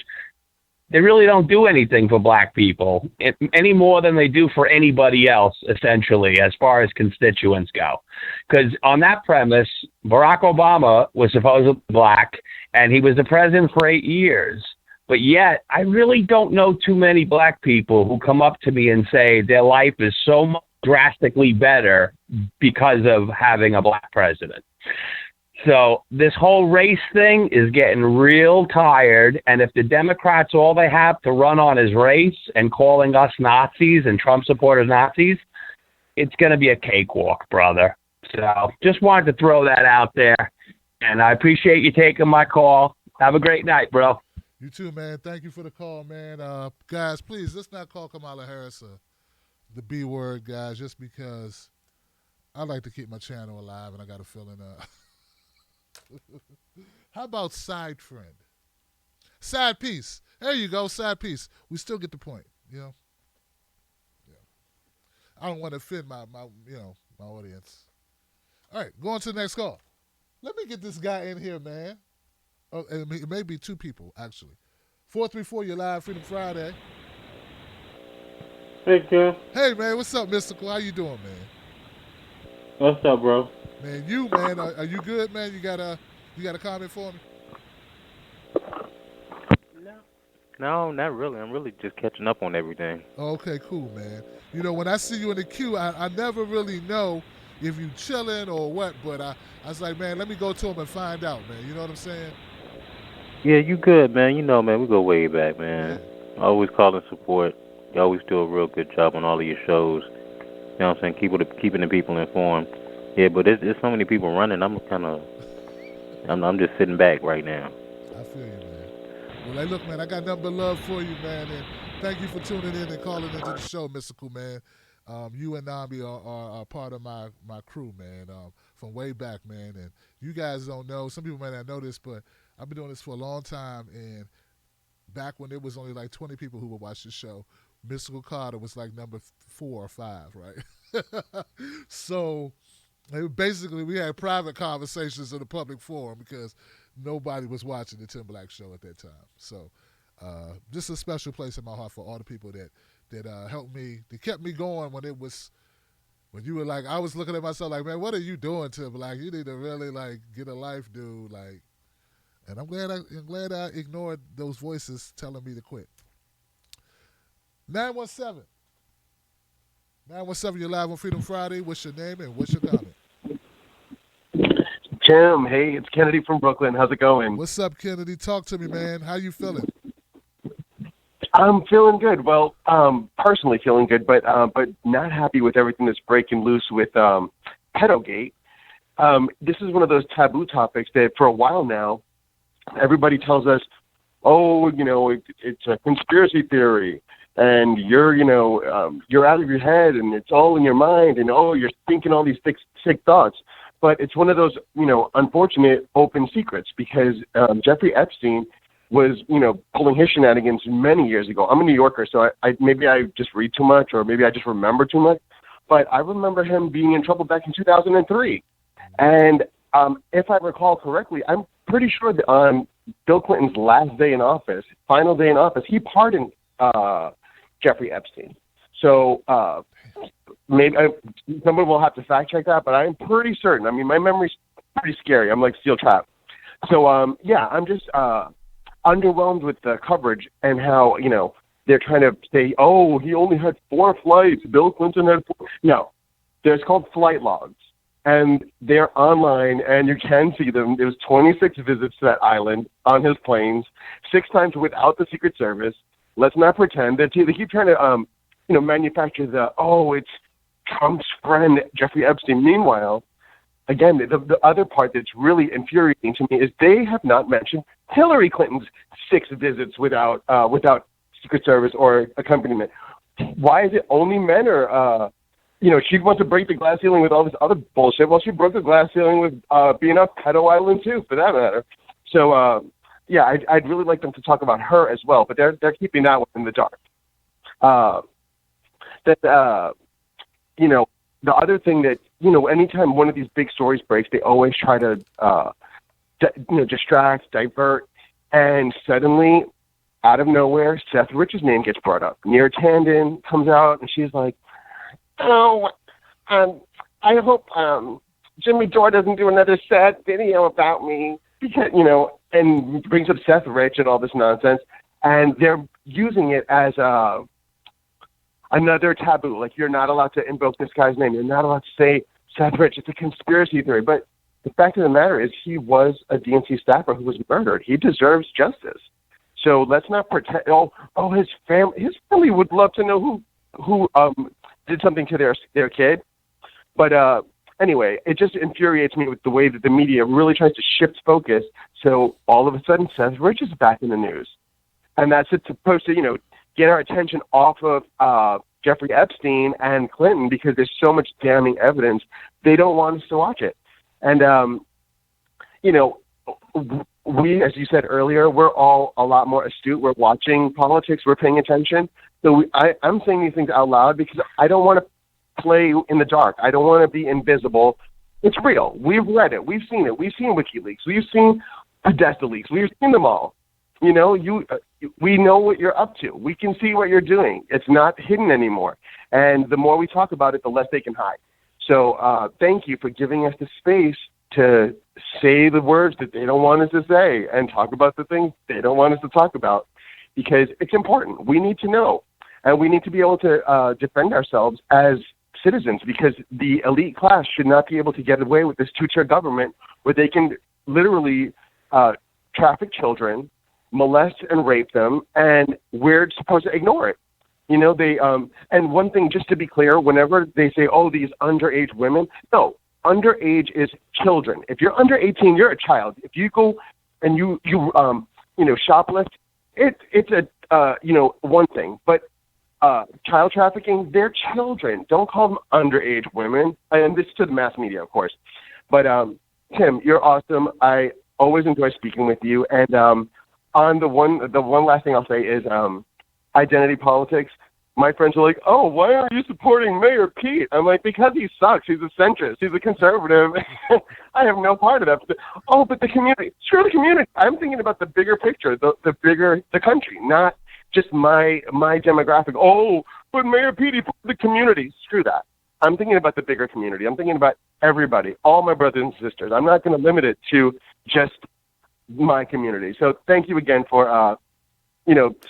Speaker 19: they really don't do anything for black people any more than they do for anybody else, essentially, as far as constituents go. Because on that premise, Barack Obama was supposedly black, and he was the president for 8 years. But yet, I really don't know too many black people who come up to me and say their life is so much drastically better because of having a black president. So this whole race thing is getting real tired. And if the Democrats, all they have to run on is race and calling us Nazis and Trump supporters Nazis, it's going to be a cakewalk, brother. So just wanted to throw that out there. And I appreciate you taking my call. Have a great night, bro.
Speaker 4: You too, man. Thank you for the call, man. Guys, please, let's not call Kamala Harris the B word, guys, just because I like to keep my channel alive and I got a feeling. How about side friend? Side piece. There you go, side piece. We still get the point, you know? Yeah. I don't want to offend my audience. All right, going to the next call. Let me get this guy in here, man. Oh, and it may be 2 people, actually. 434, you're live, Freedom Friday.
Speaker 20: Hey, Kim.
Speaker 4: Hey, man, what's up, Mystical? How you doing, man?
Speaker 20: What's up, bro?
Speaker 4: Man, are you good, man? You got a comment for me?
Speaker 20: No, not really. I'm really just catching up on everything.
Speaker 4: Okay, cool, man. You know, when I see you in the queue, I never really know if you chilling or what, but I was like, man, let me go to him and find out, man. You know what I'm saying?
Speaker 20: Yeah, you good, man. You know, man, we go way back, man.
Speaker 4: Yeah.
Speaker 20: Always calling support. You always do a real good job on all of your shows. You know what I'm saying? Keeping the people informed. Yeah, but there's so many people running. I'm just sitting back right now.
Speaker 4: I feel you, man. Well, hey, look, man, I got nothing but love for you, man, and thank you for tuning in and calling into the show, Mystical, man. You and Nambi are part of my crew, man, from way back, man. And you guys don't know, some people might not know this, but I've been doing this for a long time, and back when there was only like 20 people who would watch the show, Mystical Carter was like number 4 or 5, right? So basically we had private conversations in the public forum because nobody was watching the Tim Black show at that time. So just a special place in my heart for all the people that helped me, that kept me going when you were like, I was looking at myself like, man, what are you doing, Tim Black? You need to really like get a life, dude. Like, and I'm glad I ignored those voices telling me to quit. 917. 917, you're live on Freedom Friday. What's your name and what's your comment?
Speaker 21: Tim, hey, it's Kennedy from Brooklyn. How's it going?
Speaker 4: What's up, Kennedy? Talk to me, man. How you feeling?
Speaker 21: I'm feeling good. Well, personally feeling good, but not happy with everything that's breaking loose with pedogate. This is one of those taboo topics that for a while now, everybody tells us, oh, it's a conspiracy theory, and you're out of your head, and it's all in your mind, and oh, you're thinking all these sick thoughts. But it's one of those, unfortunate open secrets because Jeffrey Epstein was, pulling his shenanigans many years ago. I'm a New Yorker, so maybe I just read too much, or maybe I just remember too much. But I remember him being in trouble back in 2003, and if I recall correctly, I'm pretty sure that on Bill Clinton's last day in office, final day in office, he pardoned Jeffrey Epstein. So maybe someone will have to fact check that, but I'm pretty certain. I mean, my memory's pretty scary. I'm like steel trap. So I'm just underwhelmed with the coverage and how they're trying to say, oh, he only had 4 flights. Bill Clinton had 4. No, there's called flight logs. And they're online, and you can see them. There was 26 visits to that island on his planes, 6 times without the Secret Service. Let's not pretend that they keep trying to, manufacture it's Trump's friend Jeffrey Epstein. Meanwhile, again, the other part that's really infuriating to me is they have not mentioned Hillary Clinton's 6 visits without Secret Service or accompaniment. Why is it only men are? She'd want to break the glass ceiling with all this other bullshit. Well, she broke the glass ceiling with being on Pedo Island too, for that matter. So, I'd really like them to talk about her as well, but they're keeping that one in the dark. The other thing that, anytime one of these big stories breaks, they always try to, distract, divert, and suddenly, out of nowhere, Seth Rich's name gets brought up. Neera Tanden comes out, and she's like, oh, I hope Jimmy Dore doesn't do another sad video about me, because, and brings up Seth Rich and all this nonsense, and they're using it as another taboo. Like, you're not allowed to invoke this guy's name. You're not allowed to say Seth Rich. It's a conspiracy theory. But the fact of the matter is he was a DNC staffer who was murdered. He deserves justice. So let's not pretend, his family would love to know who did something to their kid. But anyway, it just infuriates me with the way that the media really tries to shift focus. So all of a sudden, Seth Rich is back in the news. And that's supposed to, get our attention off of Jeffrey Epstein and Clinton because there's so much damning evidence. They don't want us to watch it. And, we, as you said earlier, we're all a lot more astute. We're watching politics. We're paying attention. So I'm saying these things out loud because I don't want to play in the dark. I don't want to be invisible. It's real. We've read it. We've seen it. We've seen WikiLeaks. We've seen Podesta leaks. We've seen them all. We know what you're up to. We can see what you're doing. It's not hidden anymore. And the more we talk about it, the less they can hide. So thank you for giving us the space to say the words that they don't want us to say and talk about the things they don't want us to talk about. because it's important. We need to know, and we need to be able to defend ourselves as citizens, because the elite class should not be able to get away with this two-tier government where they can literally traffic children, molest and rape them, and we're supposed to ignore it. You know, they and one thing, just to be clear, whenever they say, oh, these underage women, no, underage is children. If you're under 18, you're a child. If you go and you shoplift, it's a one thing, but child trafficking, they're children. Don't call them underage women. And this is to the mass media, of course. But Tim, you're awesome. I always enjoy speaking with you. And on the one last thing I'll say is identity politics. My friends are like, oh, why are you supporting Mayor Pete? I'm like, because he sucks. He's a centrist. He's a conservative. I have no part of that. Oh, but the community. Screw the community. I'm thinking about the bigger picture, the country, not just my demographic. Oh, but Mayor Pete, he put the community. Screw that. I'm thinking about the bigger community. I'm thinking about everybody, all my brothers and sisters. I'm not going to limit it to just my community. So thank you again for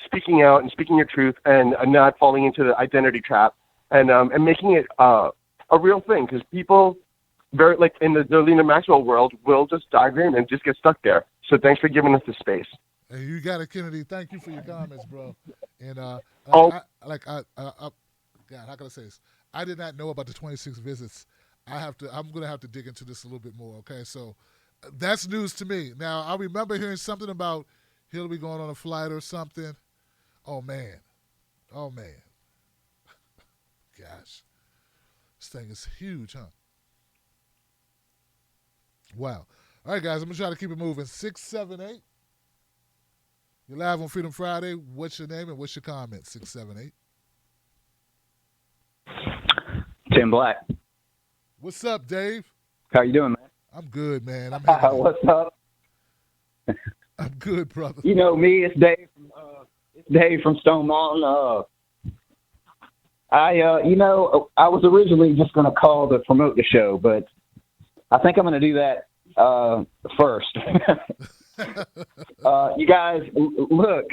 Speaker 21: speaking out and speaking your truth and not falling into the identity trap and making it a real thing, because people, very like in the Darlene Maxwell world, will just dive in and just get stuck there. So thanks for giving us the space.
Speaker 4: Hey, you got it, Kennedy. Thank you for your comments, bro. And God, how can I say this? I did not know about the 26 visits. I'm gonna have to dig into this a little bit more. Okay, so that's news to me. Now I remember hearing something about Hillary going on a flight or something. Oh man. Gosh, this thing is huge, huh? Wow. All right, guys, I'm gonna try to keep it moving. 678. You're live on Freedom Friday. What's your name and what's your comment? 678.
Speaker 1: Tim Black.
Speaker 4: What's up, Dave?
Speaker 1: How you doing, man?
Speaker 4: I'm good, man.
Speaker 1: What's up?
Speaker 4: I'm good, brother.
Speaker 1: You know me, it's Dave. It's Dave from Stone Mountain. I was originally just going to call to promote the show, but I think I'm going to do that first. You guys, look,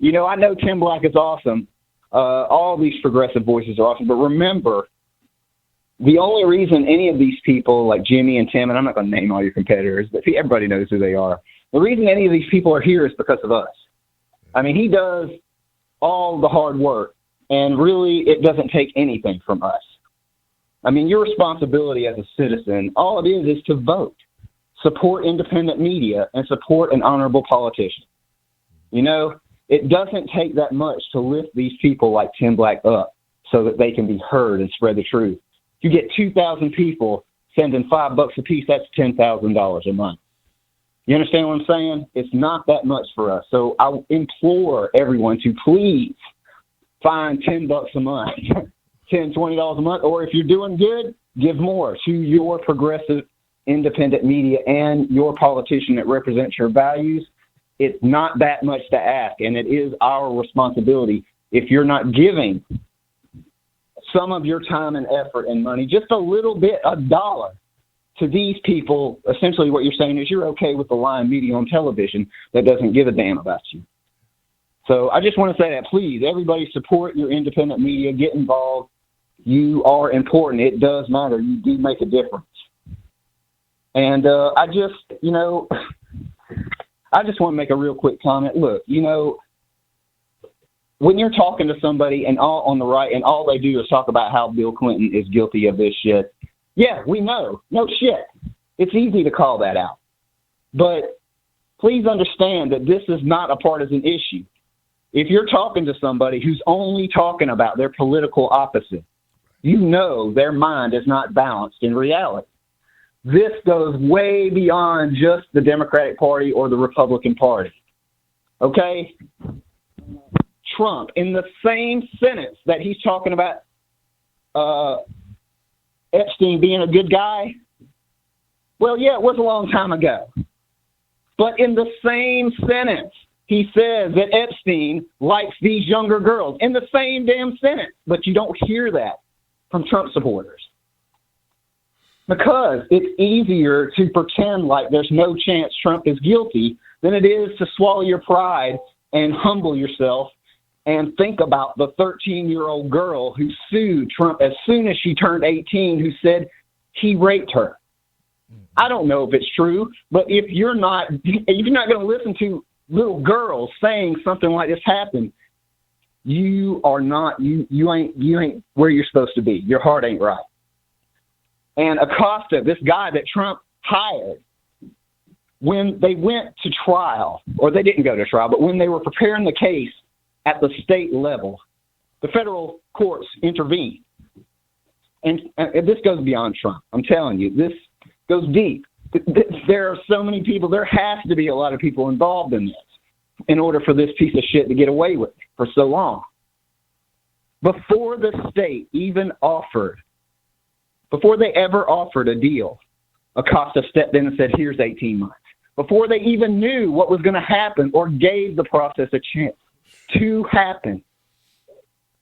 Speaker 1: I know Tim Black is awesome. All these progressive voices are awesome, but remember, the only reason any of these people like Jimmy and Tim, and I'm not going to name all your competitors, but everybody knows who they are. The reason any of these people are here is because of us. I mean, he does all the hard work, and really it doesn't take anything from us. I mean, your responsibility as a citizen, all it is to vote, support independent media, and support an honorable politician. It doesn't take that much to lift these people like Tim Black up so that they can be heard and spread the truth. If you get 2,000 people sending $5 a piece, that's $10,000 a month. You understand what I'm saying? It's not that much for us. So I implore everyone to please find $10 a month, $10, $20 a month, or if you're doing good, give more to your progressive independent media and your politician that represents your values. It's not that much to ask, and it is our responsibility. If you're not giving some of your time and effort and money, just a little bit, $1, to these people, essentially what you're saying is you're okay with the lying media on television that doesn't give a damn about you. So I just want to say that, please, everybody support your independent media. Get involved. You are important. It does matter. You do make a difference. And I just want to make a real quick comment. Look, when you're talking to somebody and all on the right and all they do is talk about how Bill Clinton is guilty of this shit, yeah, we know. No shit. It's easy to call that out. But please understand that this is not a partisan issue. If you're talking to somebody who's only talking about their political opposite, their mind is not balanced in reality. This goes way beyond just the Democratic Party or the Republican Party. Okay? Trump, in the same sentence that he's talking about Epstein being a good guy, well, yeah, it was a long time ago. But in the same sentence, he says that Epstein likes these younger girls. In the same damn sentence. But you don't hear that from Trump supporters. Because it's easier to pretend like there's no chance Trump is guilty than it is to swallow your pride and humble yourself and think about the 13-year-old girl who sued Trump as soon as she turned 18, who said he raped her. I don't know if it's true, but if you're not going to listen to little girls saying something like this happened, you ain't where you're supposed to be. Your heart ain't right. And Acosta, this guy that Trump hired, when they went to trial, or they didn't go to trial, but when they were preparing the case at the state level, the federal courts intervened. And this goes beyond Trump. I'm telling you, this goes deep. There are so many people. There has to be a lot of people involved in this in order for this piece of shit to get away with it for so long. Before the state even before they ever offered a deal, Acosta stepped in and said, here's 18 months. Before they even knew what was going to happen or gave the process a chance to happen,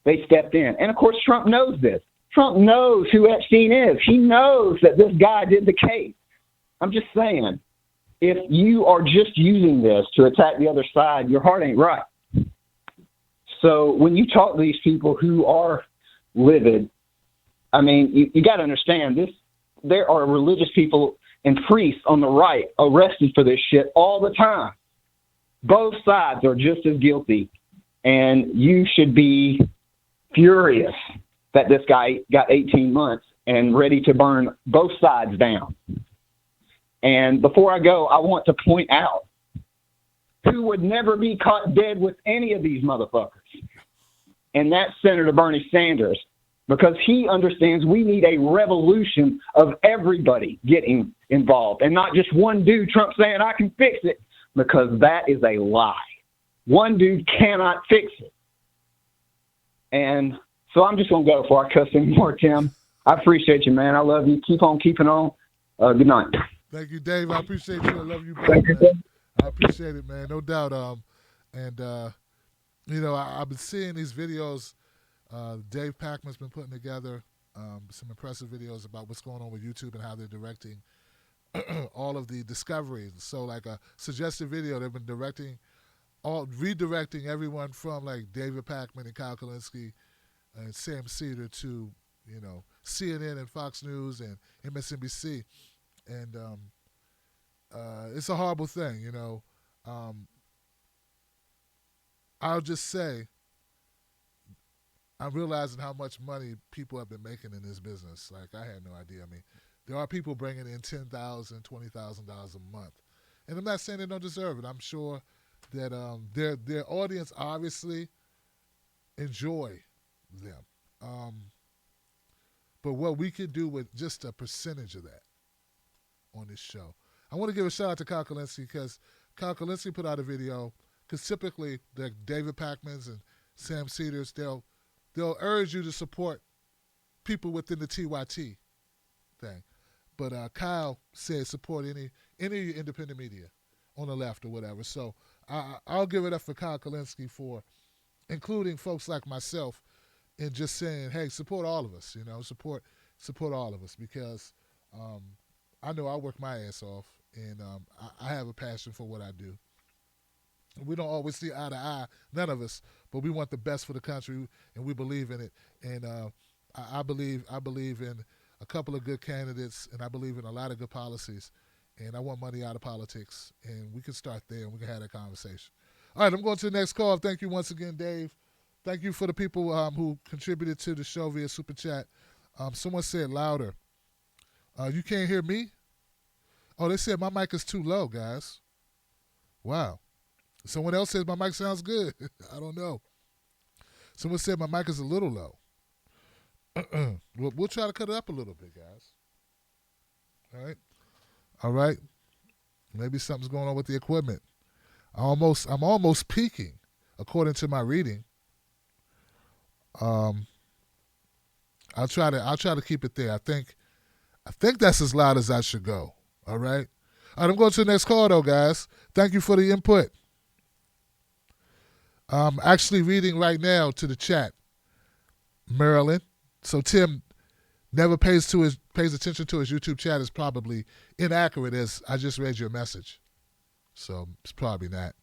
Speaker 1: they stepped in. And, of course, Trump knows this. Trump knows who Epstein is. He knows that this guy did the case. I'm just saying, if you are just using this to attack the other side, your heart ain't right. So when you talk to these people who are livid, I mean, you got to understand this. There are religious people and priests on the right arrested for this shit all the time. Both sides are just as guilty, and you should be furious that this guy got 18 months and ready to burn both sides down. And before I go, I want to point out who would never be caught dead with any of these motherfuckers. And that's Senator Bernie Sanders, because he understands we need a revolution of everybody getting involved and not just one dude, Trump, saying, I can fix it, because that is a lie. One dude cannot fix it. And so I'm just going to go before I cuss anymore, Tim. I appreciate you, man. I love you. Keep on keeping on. Good night.
Speaker 4: Thank you, Dave. I appreciate you. I love you, man. I appreciate it, man. No doubt. I've been seeing these videos Dave Packman's been putting together, some impressive videos about what's going on with YouTube and how they're directing all of the discoveries. So like a suggested video, they've been redirecting everyone from like David Packman and Kyle Kalinske and Sam Cedar to, CNN and Fox News and MSNBC. And it's a horrible thing, I'll just say, I'm realizing how much money people have been making in this business. Like, I had no idea. I mean, there are people bringing in $10,000, $20,000 a month. And I'm not saying they don't deserve it. I'm sure that their audience obviously enjoy them. But what we can do with just a percentage of that on this show. I want to give a shout out to Kyle Kalinske, because Kyle Kalinske put out a video, because typically the David Packmans and Sam Cedars, they'll urge you to support people within the TYT thing. But Kyle said support any independent media on the left or whatever. So I'll give it up for Kyle Kalinske for including folks like myself in just saying, hey, support all of us, support all of us, because I know I work my ass off, and I have a passion for what I do. We don't always see eye to eye, none of us, but we want the best for the country, and we believe in it. And I believe in a couple of good candidates, and I believe in a lot of good policies. And I want money out of politics, and we can start there, and we can have that conversation. All right, I'm going to the next call. Thank you once again, Dave. Thank you for the people who contributed to the show via Super Chat. Someone said louder. You can't hear me? Oh, they said my mic is too low, guys. Wow. Someone else says my mic sounds good. I don't know. Someone said my mic is a little low. We'll try to cut it up a little bit, guys. All right. Maybe something's going on with the equipment. I'm almost peaking, according to my reading. I'll try to keep it there. I think that's as loud as I should go. All right. All right, I'm going to the next call though, guys. Thank you for the input. I'm actually reading right now to the chat, Maryland. So Tim never pays attention to his YouTube chat is probably inaccurate, as I just read your message. So it's probably not.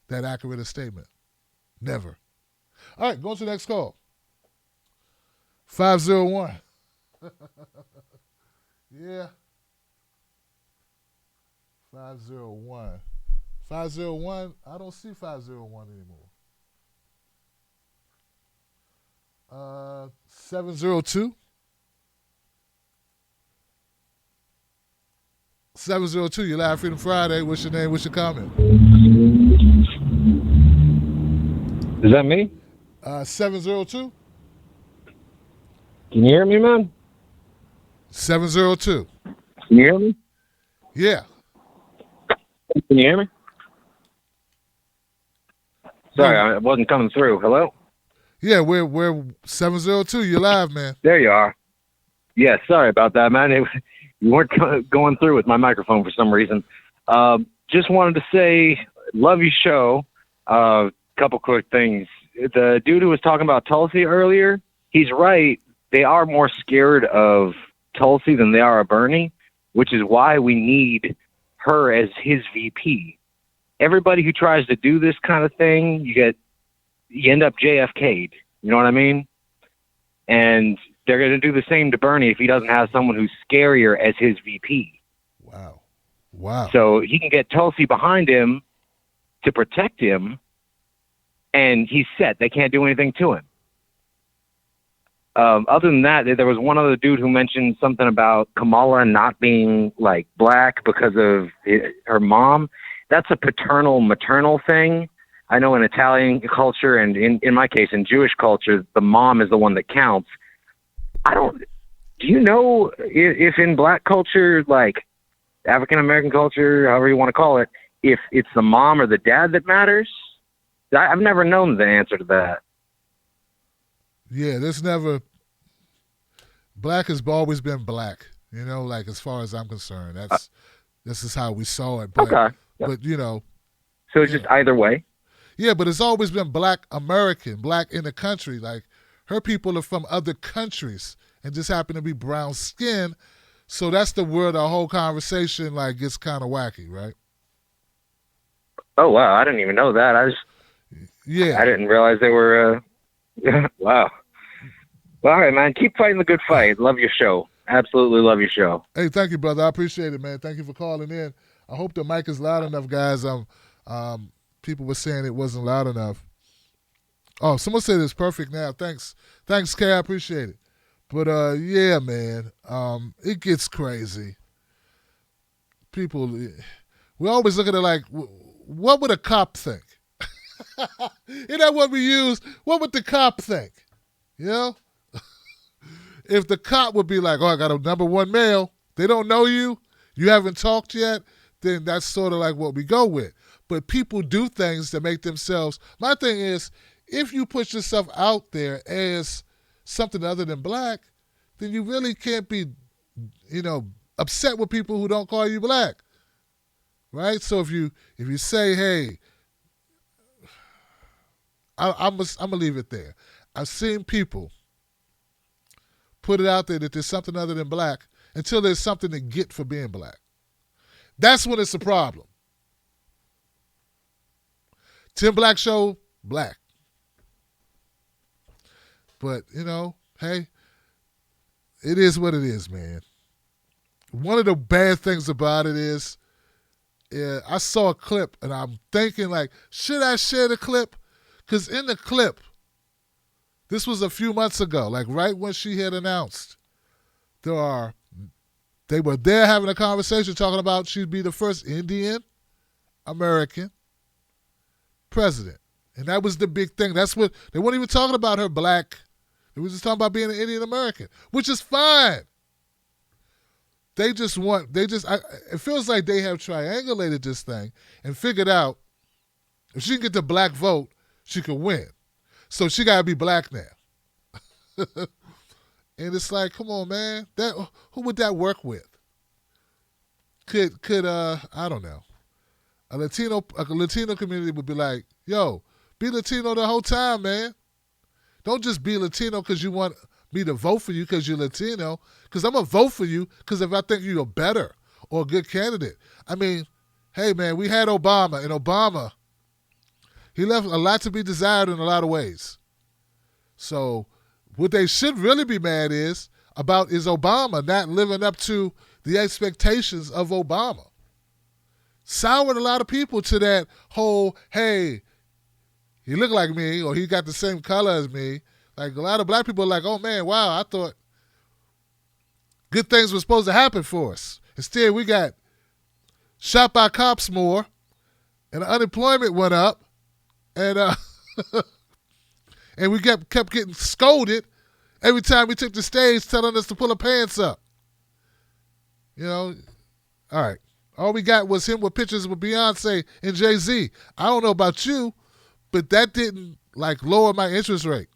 Speaker 4: that accurate a statement. Never. All right, go to the next call. 501. Yeah. 501. 501. I don't see 501 anymore. 702. 702, you live Freedom Friday. What's your name? What's your comment?
Speaker 2: Is that me?
Speaker 4: 702.
Speaker 2: Can you hear me, man?
Speaker 4: 702.
Speaker 2: Can you hear me?
Speaker 4: Yeah.
Speaker 2: Can you hear me? Sorry, I wasn't coming through. Hello?
Speaker 4: Yeah, we're 702. You're live, man.
Speaker 2: There you are. Yeah, sorry about that, man. You weren't going through with my microphone for some reason. Just wanted to say, love your show. Couple quick things. The dude who was talking about Tulsi earlier, he's right. They are more scared of Tulsi than they are of Bernie, which is why we need her as his VP. Everybody who tries to do this kind of thing, you end up JFK'd. You know what I mean? And they're going to do the same to Bernie if he doesn't have someone who's scarier as his VP.
Speaker 4: Wow.
Speaker 2: So he can get Tulsi behind him to protect him, and he's set. They can't do anything to him. Other than that, there was one other dude who mentioned something about Kamala not being like black because of her mom. That's a paternal maternal thing. I know in Italian culture and in my case in Jewish culture, the mom is the one that counts. Do you know if in black culture, like African American culture, however you want to call it, if it's the mom or the dad that matters? I've never known the answer to that.
Speaker 4: Yeah, black has always been black, you know, like as far as I'm concerned. This is how we saw it. But,
Speaker 2: okay.
Speaker 4: But, you know.
Speaker 2: So it's just either way?
Speaker 4: Yeah, but it's always been black American, black in the country. Like her people are from other countries and just happen to be brown skin. So that's where the whole conversation like gets kind of wacky, right?
Speaker 2: Oh, wow. I didn't even know that. I didn't realize they were, wow. Well, all right, man. Keep fighting the good fight. Love your show. Absolutely love your show.
Speaker 4: Hey, thank you, brother. I appreciate it, man. Thank you for calling in. I hope the mic is loud enough, guys. People were saying it wasn't loud enough. Oh, someone said it's perfect now. Thanks, Kay. I appreciate it. But yeah, man, it gets crazy. People, we always look at it like, what would a cop think? Isn't that what we use? What would the cop think? You know? If the cop would be like, oh, I got a number one male, they don't know you, you haven't talked yet, then that's sort of like what we go with. But people do things to make themselves. My thing is, if you put yourself out there as something other than black, then you really can't be, you know, upset with people who don't call you black, right? So if you say, hey, I'm gonna leave it there. I've seen people put it out there that there's something other than black until there's something to get for being black. That's when it's a problem. Tim Black Show, black. But, you know, hey, it is what it is, man. One of the bad things about it is I saw a clip and I'm thinking like, should I share the clip? Because in the clip, this was a few months ago, like right when she had announced, they were there having a conversation talking about she'd be the first Indian American president. And that was the big thing. That's what, they weren't even talking about her black. They were just talking about being an Indian American, which is fine. It feels like they have triangulated this thing and figured out if she can get the black vote, she could win. So she got to be black now. And it's like, come on, man. Who would that work with? Could I don't know. A Latino community would be like, yo, be Latino the whole time, man. Don't just be Latino because you want me to vote for you because you're Latino. Because I'm going to vote for you because if I think you're better or a good candidate. I mean, hey, man, we had Obama, and Obama He left a lot to be desired in a lot of ways. So what they should really be mad is Obama not living up to the expectations of Obama. Soured a lot of people to that whole, hey, he looked like me or he got the same color as me. Like a lot of black people are like, oh man, wow, I thought good things were supposed to happen for us. Instead, we got shot by cops more and unemployment went up and and we kept getting scolded every time we took the stage telling us to pull our pants up. You know, all right. All we got was him with pictures with Beyonce and Jay-Z. I don't know about you, but that didn't, like, lower my interest rate.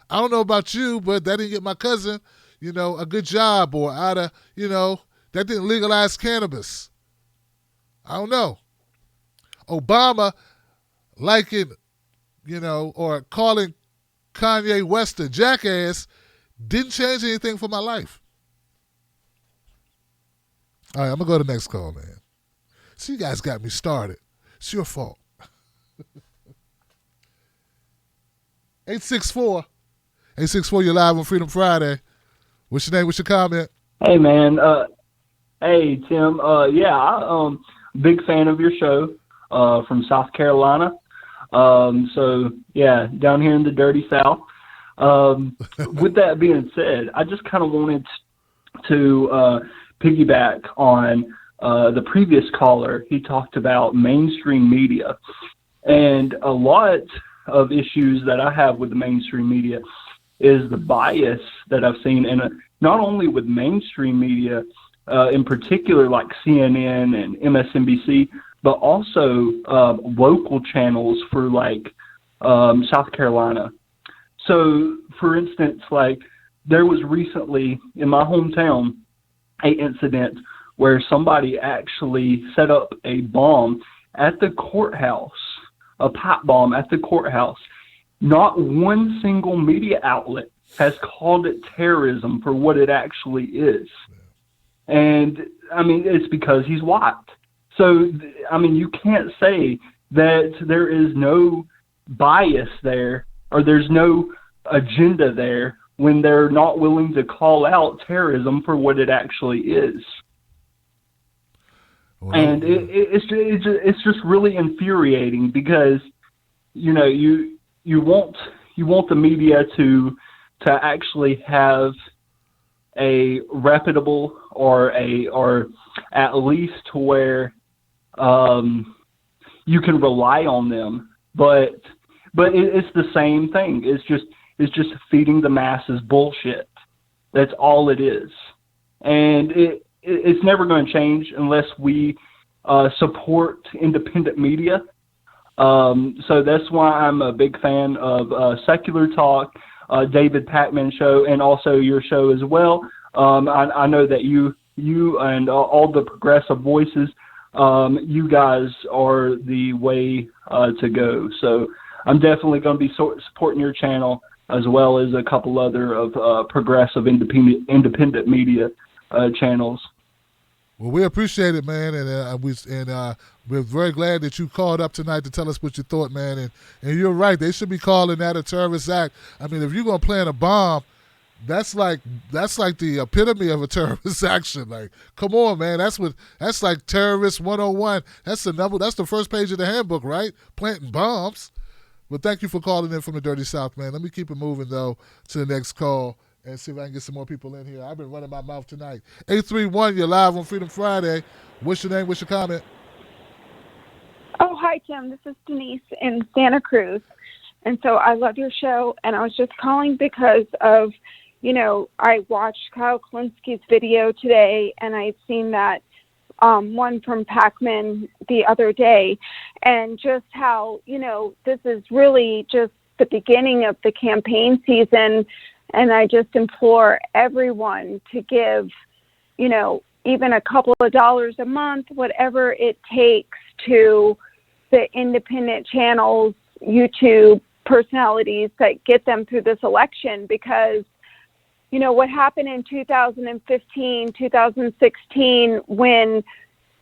Speaker 4: I don't know about you, but that didn't get my cousin, you know, a good job or out of, you know, that didn't legalize cannabis. I don't know. Obama liking, you know, or calling Kanye West a jackass didn't change anything for my life. All right, I'm going to go to the next call, man. See, you guys got me started. It's your fault. 864. 864, you're live on Freedom Friday. What's your name? What's your comment?
Speaker 3: Hey, man. Hey, Tim. I'm big fan of your show from South Carolina. So, yeah, down here in the dirty South. With that being said, I just kind of wanted to piggyback on the previous caller. He talked about mainstream media. And a lot of issues that I have with the mainstream media is the bias that I've seen, and not only with mainstream media, in particular like CNN and MSNBC, but also local channels for like South Carolina. So, for instance, like there was recently in my hometown an incident where somebody actually set up a bomb at the courthouse, a pipe bomb at the courthouse. Not one single media outlet has called it terrorism for what it actually is. And, I mean, it's because he's white. So, I mean, you can't say that there is no bias there or there's no agenda there when they're not willing to call out terrorism for what it actually is. Well, and it's just really infuriating because, you know, you want the media to actually have a reputable or at least to where you can rely on them, but it's the same thing. It's just feeding the masses bullshit. That's all it is, and it's never going to change unless we support independent media. So that's why I'm a big fan of Secular Talk, David Pakman show, and also your show as well. I know that you and all the progressive voices, you guys are the way to go. So I'm definitely going to be supporting your channel as well as a couple other of progressive independent media channels.
Speaker 4: Well, we appreciate it, man, and we're very glad that you called up tonight to tell us what you thought, man. And you're right; they should be calling that a terrorist act. I mean, if you're gonna plant a bomb, that's like the epitome of a terrorist action. Like, come on, man, that's like terrorist 101. That's the first page of the handbook, right? Planting bombs. But thank you for calling in from the Dirty South, man. Let me keep it moving though to the next call. And see if I can get some more people in here. I've been running my mouth tonight. 831, you're live on Freedom Friday. What's your name? What's your comment?
Speaker 22: Oh, hi, Tim. This is Denise in Santa Cruz. And so I love your show. And I was just calling because of, you know, I watched Kyle Klinsky's video today, and I'd seen that one from Pakman the other day. And just how, you know, this is really just the beginning of the campaign season. And I just implore everyone to give, you know, even a couple of dollars a month, whatever it takes to the independent channels, YouTube personalities that get them through this election. Because, you know, what happened in 2015, 2016, when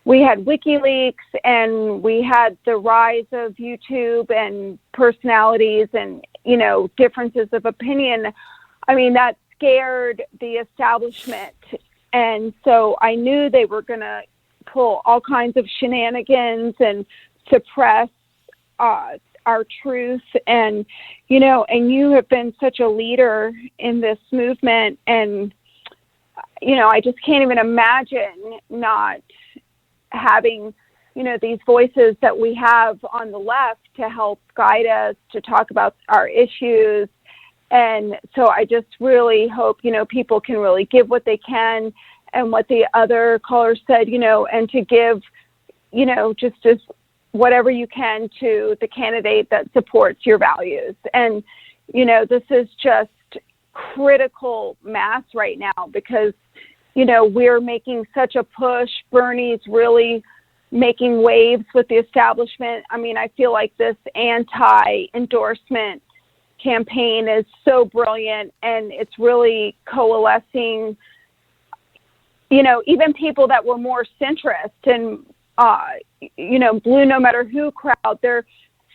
Speaker 22: we had WikiLeaks and we had the rise of YouTube and personalities and, you know, differences of opinion. I mean, that scared the establishment. And so I knew they were going to pull all kinds of shenanigans and suppress our truth. And, you know, and you have been such a leader in this movement. And, you know, I just can't even imagine not having, you know, these voices that we have on the left to help guide us, to talk about our issues. And so I just really hope, you know, people can really give what they can, and what the other caller said, you know, and to give, you know, just whatever you can to the candidate that supports your values. And, you know, this is just critical mass right now because, you know, we're making such a push. Bernie's really making waves with the establishment. I mean, I feel like this anti-endorsement campaign is so brilliant, and it's really coalescing, you know, even people that were more centrist and, you know, blue no matter who crowd, they're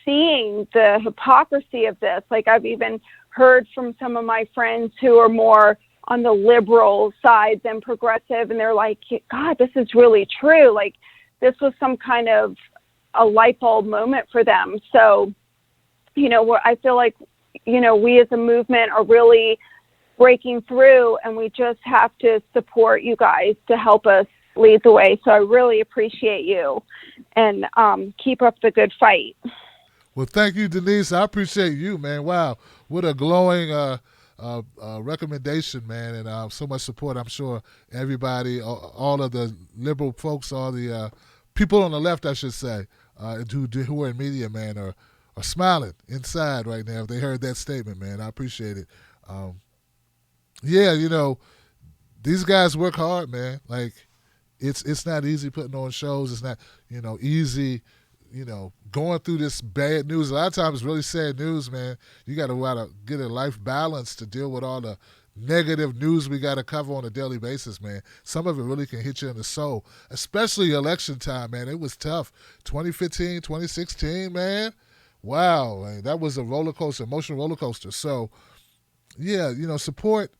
Speaker 22: seeing the hypocrisy of this. Like, I've even heard from some of my friends who are more on the liberal side than progressive, and they're like, God, this is really true. Like, this was some kind of a light bulb moment for them. So, you know, I feel like, you know, we as a movement are really breaking through, and we just have to support you guys to help us lead the way. So I really appreciate you, and keep up the good fight.
Speaker 4: Well, thank you, Denise. I appreciate you, man. Wow, what a glowing recommendation, man, and so much support. I'm sure everybody, all of the liberal folks, all the people on the left, I should say, who are in media, man, are smiling inside right now if they heard that statement, man. I appreciate it. Yeah, you know, these guys work hard, man. Like, it's not easy putting on shows. It's not, you know, easy, you know, going through this bad news. A lot of times it's really sad news, man. You got to get a life balance to deal with all the negative news we got to cover on a daily basis, man. Some of it really can hit you in the soul, especially election time, man. It was tough. 2015, 2016, man. Wow, man, that was a roller coaster, emotional roller coaster. So, yeah, you know, support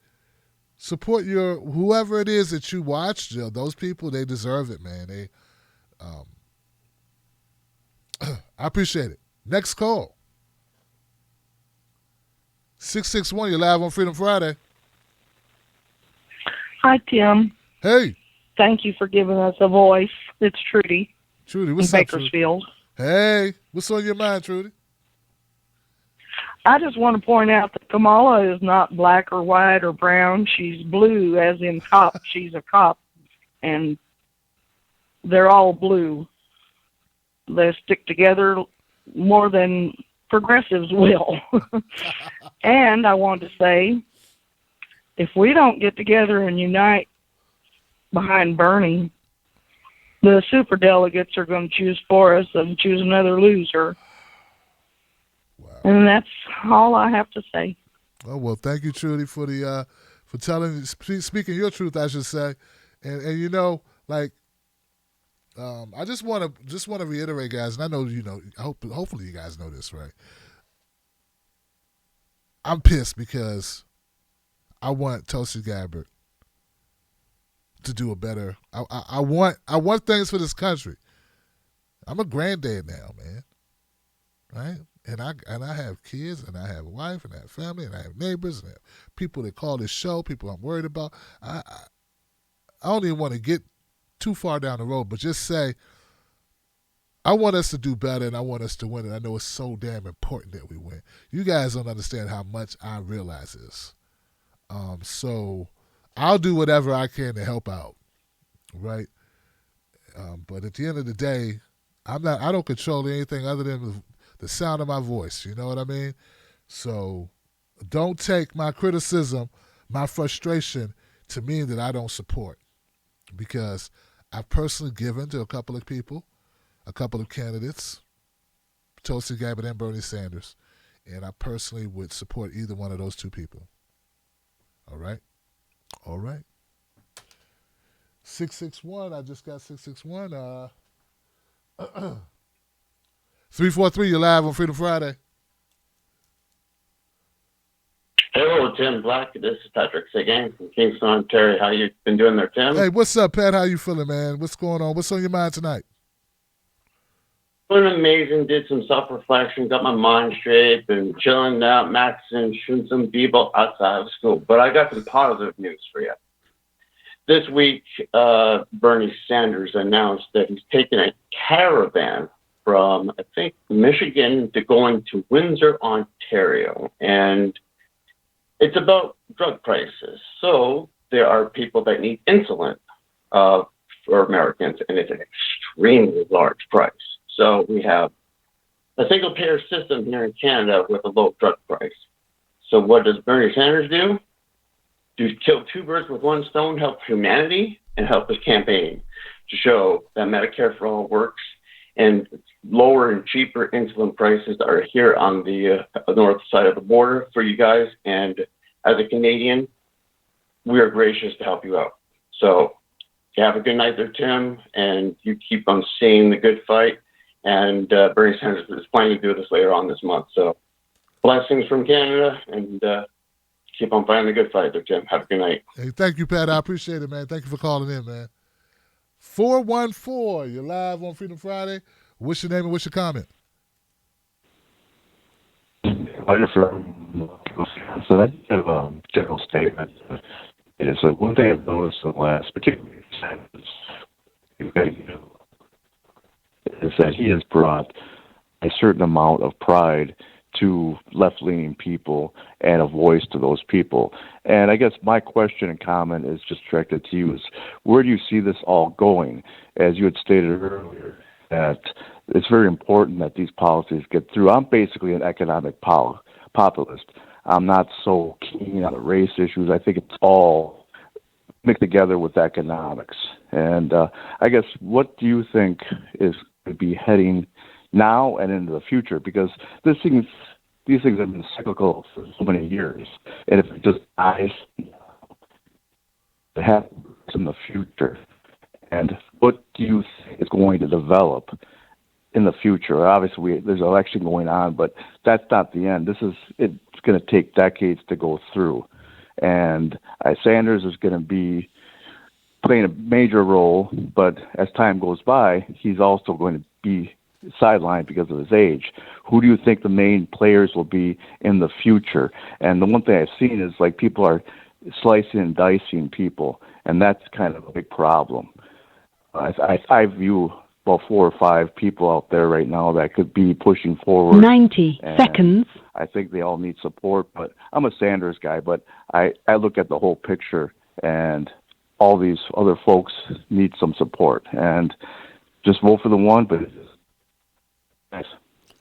Speaker 4: your whoever it is that you watch. You know, those people, they deserve it, man. They, I appreciate it. Next call. 661, you're live on Freedom Friday.
Speaker 5: Hi, Tim.
Speaker 4: Hey.
Speaker 5: Thank you for giving us a voice. It's Trudy.
Speaker 4: Trudy, what's
Speaker 5: in
Speaker 4: up,
Speaker 5: Bakersfield.
Speaker 4: Trudy? Hey, what's on your mind, Trudy?
Speaker 5: I just want to point out that Kamala is not black or white or brown. She's blue, as in cop. She's a cop, and they're all blue. They stick together more than progressives will. And I want to say, if we don't get together and unite behind Bernie, the superdelegates are going to choose for us and choose another loser. Wow. And that's all I have to say.
Speaker 4: Oh, well, thank you, Trudy, for the speaking your truth, I should say. And you know, like, I just want to reiterate, guys, and I know you know. Hopefully, you guys know this, right? I'm pissed because I want Tulsi Gabbard to do a better. I want things for this country. I'm a granddad now, man. Right? And I have kids, and I have a wife, and I have family, and I have neighbors, and I have people that call this show, people I'm worried about. I don't even want to get too far down the road, but just say, I want us to do better, and I want us to win, and I know it's so damn important that we win. You guys don't understand how much I realize this. So I'll do whatever I can to help out, right? But at the end of the day, I don't control anything other than the sound of my voice. You know what I mean? So don't take my criticism, my frustration, to mean that I don't support, because I've personally given to a couple of people, a couple of candidates, Tulsi Gabbard and Bernie Sanders, and I personally would support either one of those two people. All right? All right. 661. I just got 661. 343. You're live on Freedom Friday.
Speaker 6: Hello, Tim Black. This is Patrick Seguin from Kingston, Ontario. How you been doing there, Tim?
Speaker 4: Hey, what's up, Pat? How you feeling, man? What's going on? What's on your mind tonight?
Speaker 6: Doing amazing. Did some self-reflection, got my mind straight, been chilling out, maxing, shooting some b-ball outside of school. But I got some positive news for you. This week, Bernie Sanders announced that he's taking a caravan from, I think, Michigan to going to Windsor, Ontario. And it's about drug prices. So there are people that need insulin for Americans, and it's an extremely large price. So we have a single-payer system here in Canada with a low drug price. So what does Bernie Sanders do? To kill two birds with one stone, help humanity, and help his campaign to show that Medicare for All works, and lower and cheaper insulin prices are here on the north side of the border for you guys. And as a Canadian, we are gracious to help you out. So you have a good night there, Tim, and you keep on seeing the good fight. And Bernie Sanders is planning to do this later on this month. So blessings from Canada, and keep on fighting the good fight there, Tim. Have a good night.
Speaker 4: Hey, thank you, Pat. I appreciate it, man. Thank you for calling in, man. 414, you're live on Freedom Friday. What's your name and what's your comment?
Speaker 7: I just so that's a general statement. It is one thing I've noticed in the last, particularly is that he has brought a certain amount of pride to left-leaning people and a voice to those people. And I guess my question and comment is just directed to you: is where do you see this all going? As you had stated earlier, that it's very important that these policies get through. I'm basically an economic populist. I'm not so keen on the race issues. I think it's all mixed together with economics. And I guess, what do you think is going to be heading now and into the future? Because these things have been cyclical for so many years. And if it just dies, it happens in the future. And what do you think is going to develop in the future? Obviously, there's an election going on, but that's not the end. It's going to take decades to go through. And Sanders is going to be playing a major role, but as time goes by, he's also going to be sidelined because of his age. Who do you think the main players will be in the future? And the one thing I've seen is like people are slicing and dicing people, and that's kind of a big problem. I view about 4 or 5 people out there right now that could be pushing forward.
Speaker 23: 90 seconds.
Speaker 7: I think they all need support, but I'm a Sanders guy, but I look at the whole picture, and all these other folks need some support. And just vote for the one, but it's nice.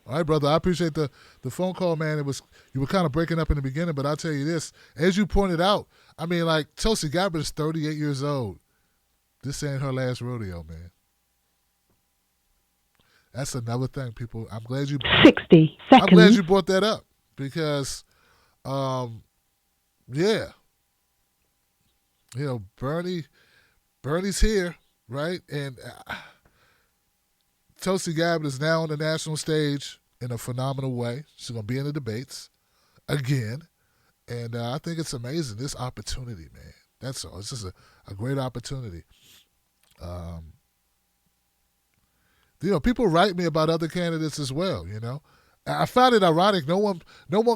Speaker 4: All right, brother. I appreciate the phone call, man. You were kind of breaking up in the beginning, but I'll tell you this. As you pointed out, I mean, like, Tulsi Gabbard is 38 years old. This ain't her last rodeo, man. That's another thing, people. I'm glad you
Speaker 23: 60 seconds.
Speaker 4: I'm glad you brought that up because, yeah, you know, Bernie's here, right? And Tulsi Gabbard is now on the national stage in a phenomenal way. She's going to be in the debates again, and I think it's amazing, this opportunity, man. That's all. It's just a great opportunity. You know, people write me about other candidates as well. You know, I find it ironic. No one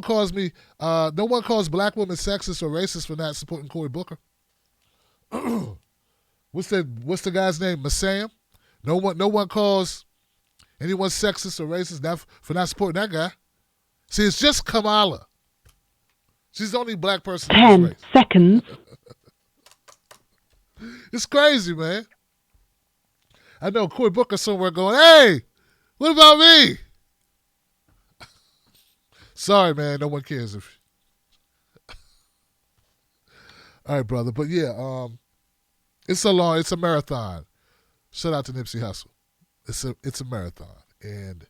Speaker 4: calls me. No one calls black women sexist or racist for not supporting Cory Booker. What's the guy's name? Masam. No one calls anyone sexist or racist for not supporting that guy. See, it's just Kamala. She's the only black person.
Speaker 23: 10 seconds.
Speaker 4: It's crazy, man. I know Cory Booker somewhere going, hey, what about me? Sorry, man. No one cares. All right, brother. But yeah, it's a marathon. Shout out to Nipsey Hussle. It's a marathon. And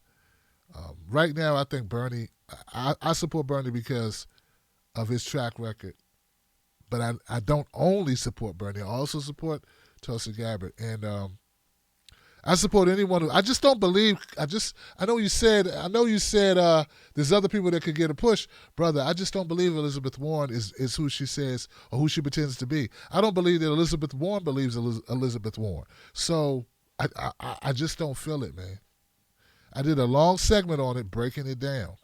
Speaker 4: right now, I think Bernie, I support Bernie because of his track record. But I don't only support Bernie. I also support Tulsi Gabbard, and I support anyone who. I just don't believe. I know you said. There's other people that could get a push, brother. I just don't believe Elizabeth Warren is who she says or who she pretends to be. I don't believe that Elizabeth Warren believes Elizabeth Warren. So I just don't feel it, man. I did a long segment on it, breaking it down.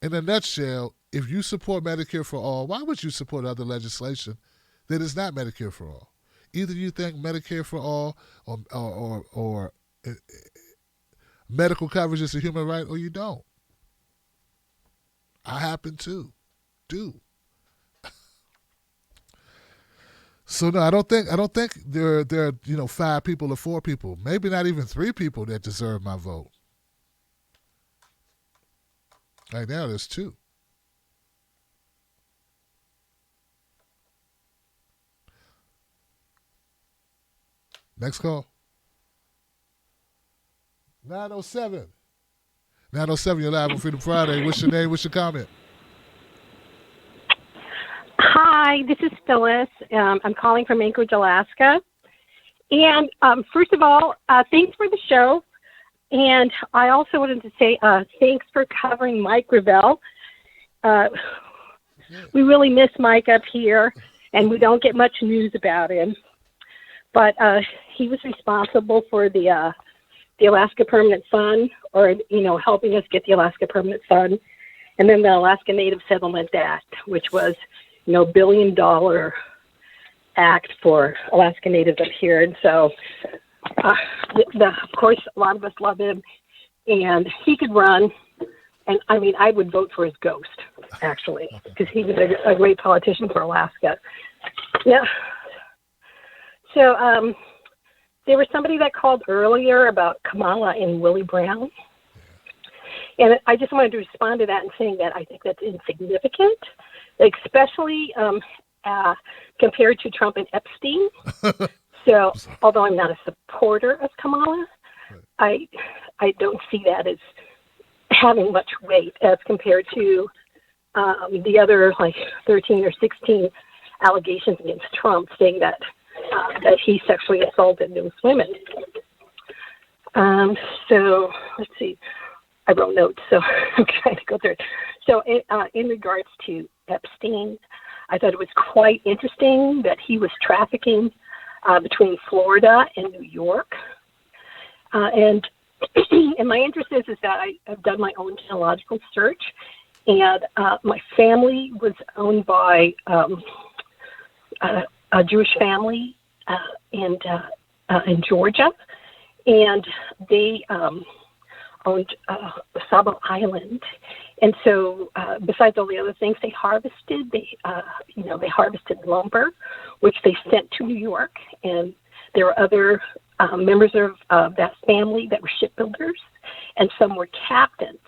Speaker 4: In a nutshell, if you support Medicare for all, why would you support other legislation that is not Medicare for all? Either you think Medicare for all or medical coverage is a human right, or you don't. I happen to do. So no, I don't think there are 5 people or 4 people, maybe not even 3 people that deserve my vote. Right now, there's 2. Next call. 907. 907, you're live on Freedom Friday. What's your name? What's your comment?
Speaker 8: Hi, this is Phyllis. I'm calling from Anchorage, Alaska. And first of all, thanks for the show. And I also wanted to say thanks for covering Mike Gravel. We really miss Mike up here, and we don't get much news about him. But he was responsible for the Alaska Permanent Fund, or, helping us get the Alaska Permanent Fund. And then the Alaska Native Settlement Act, which was, $1 billion act for Alaska Natives up here. And so, of course, a lot of us love him. And he could run. And, I would vote for his ghost, actually, because he was a great politician for Alaska. Yeah. So there was somebody that called earlier about Kamala and Willie Brown. And I just wanted to respond to that and saying that I think that's insignificant, especially compared to Trump and Epstein. So although I'm not a supporter of Kamala, I don't see that as having much weight as compared to the other 13 or 16 allegations against Trump, saying that he sexually assaulted those women. So let's see. I wrote notes, so I'm trying to go through it. So in regards to Epstein, I thought it was quite interesting that he was trafficking between Florida and New York. And my interest is that I've done my own genealogical search, and my family was owned by a Jewish family in Georgia, and they owned Saba Island. And so besides all the other things they harvested, they harvested lumber, which they sent to New York. And there were other members of that family that were shipbuilders, and some were captains.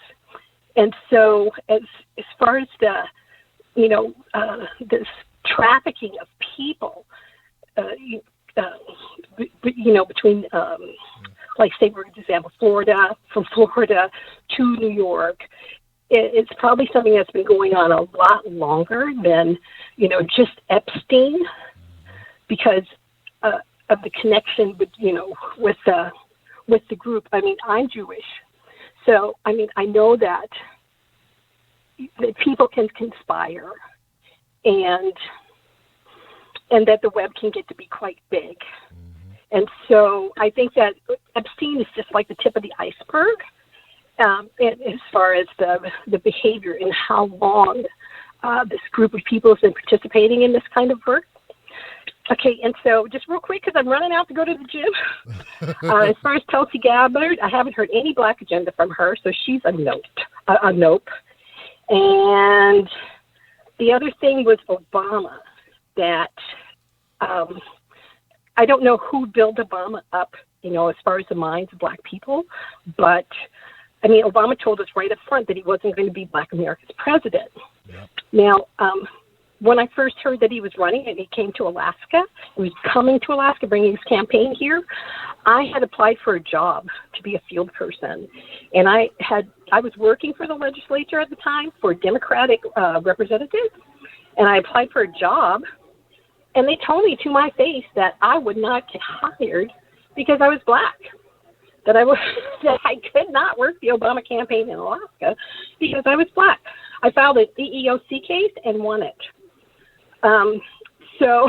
Speaker 8: And so as far as this trafficking of people, between say, for example, from Florida to New York, it's probably something that's been going on a lot longer than, just Epstein, because of the connection with, with the group. I'm Jewish, so I know that people can conspire, and that the web can get to be quite big. And so I think that Epstein is just like the tip of the iceberg, as far as the behavior and how long this group of people has been participating in this kind of work. Okay, and so just real quick, because I'm running out to go to the gym. As far as Tulsi Gabbard, I haven't heard any black agenda from her, so she's a nope. And the other thing was Obama, that I don't know who built Obama up, as far as the minds of black people, but Obama told us right up front that he wasn't going to be Black America's president. Yep. Now, when I first heard that he was running and he came to Alaska, he was coming to Alaska, bringing his campaign here, I had applied for a job to be a field person. And I was working for the legislature at the time for Democratic representatives, and I applied for a job. And they told me to my face that I would not get hired because I was black. That that I could not work the Obama campaign in Alaska because I was black. I filed an EEOC case and won it. So,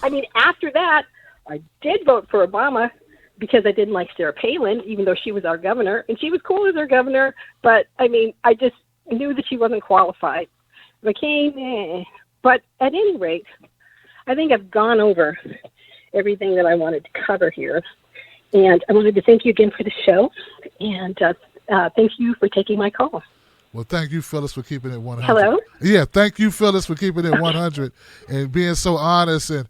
Speaker 8: I mean, after that, I did vote for Obama because I didn't like Sarah Palin, even though she was our governor, and she was cool as our governor. But I mean, I just knew that she wasn't qualified. McCain, but at any rate, I think I've gone over everything that I wanted to cover here. And I wanted to thank you again for the show. And thank you for taking my call.
Speaker 4: Well, thank you, Phyllis, for keeping it 100.
Speaker 8: Hello?
Speaker 4: Yeah, thank you, Phyllis, for keeping it 100 and being so honest and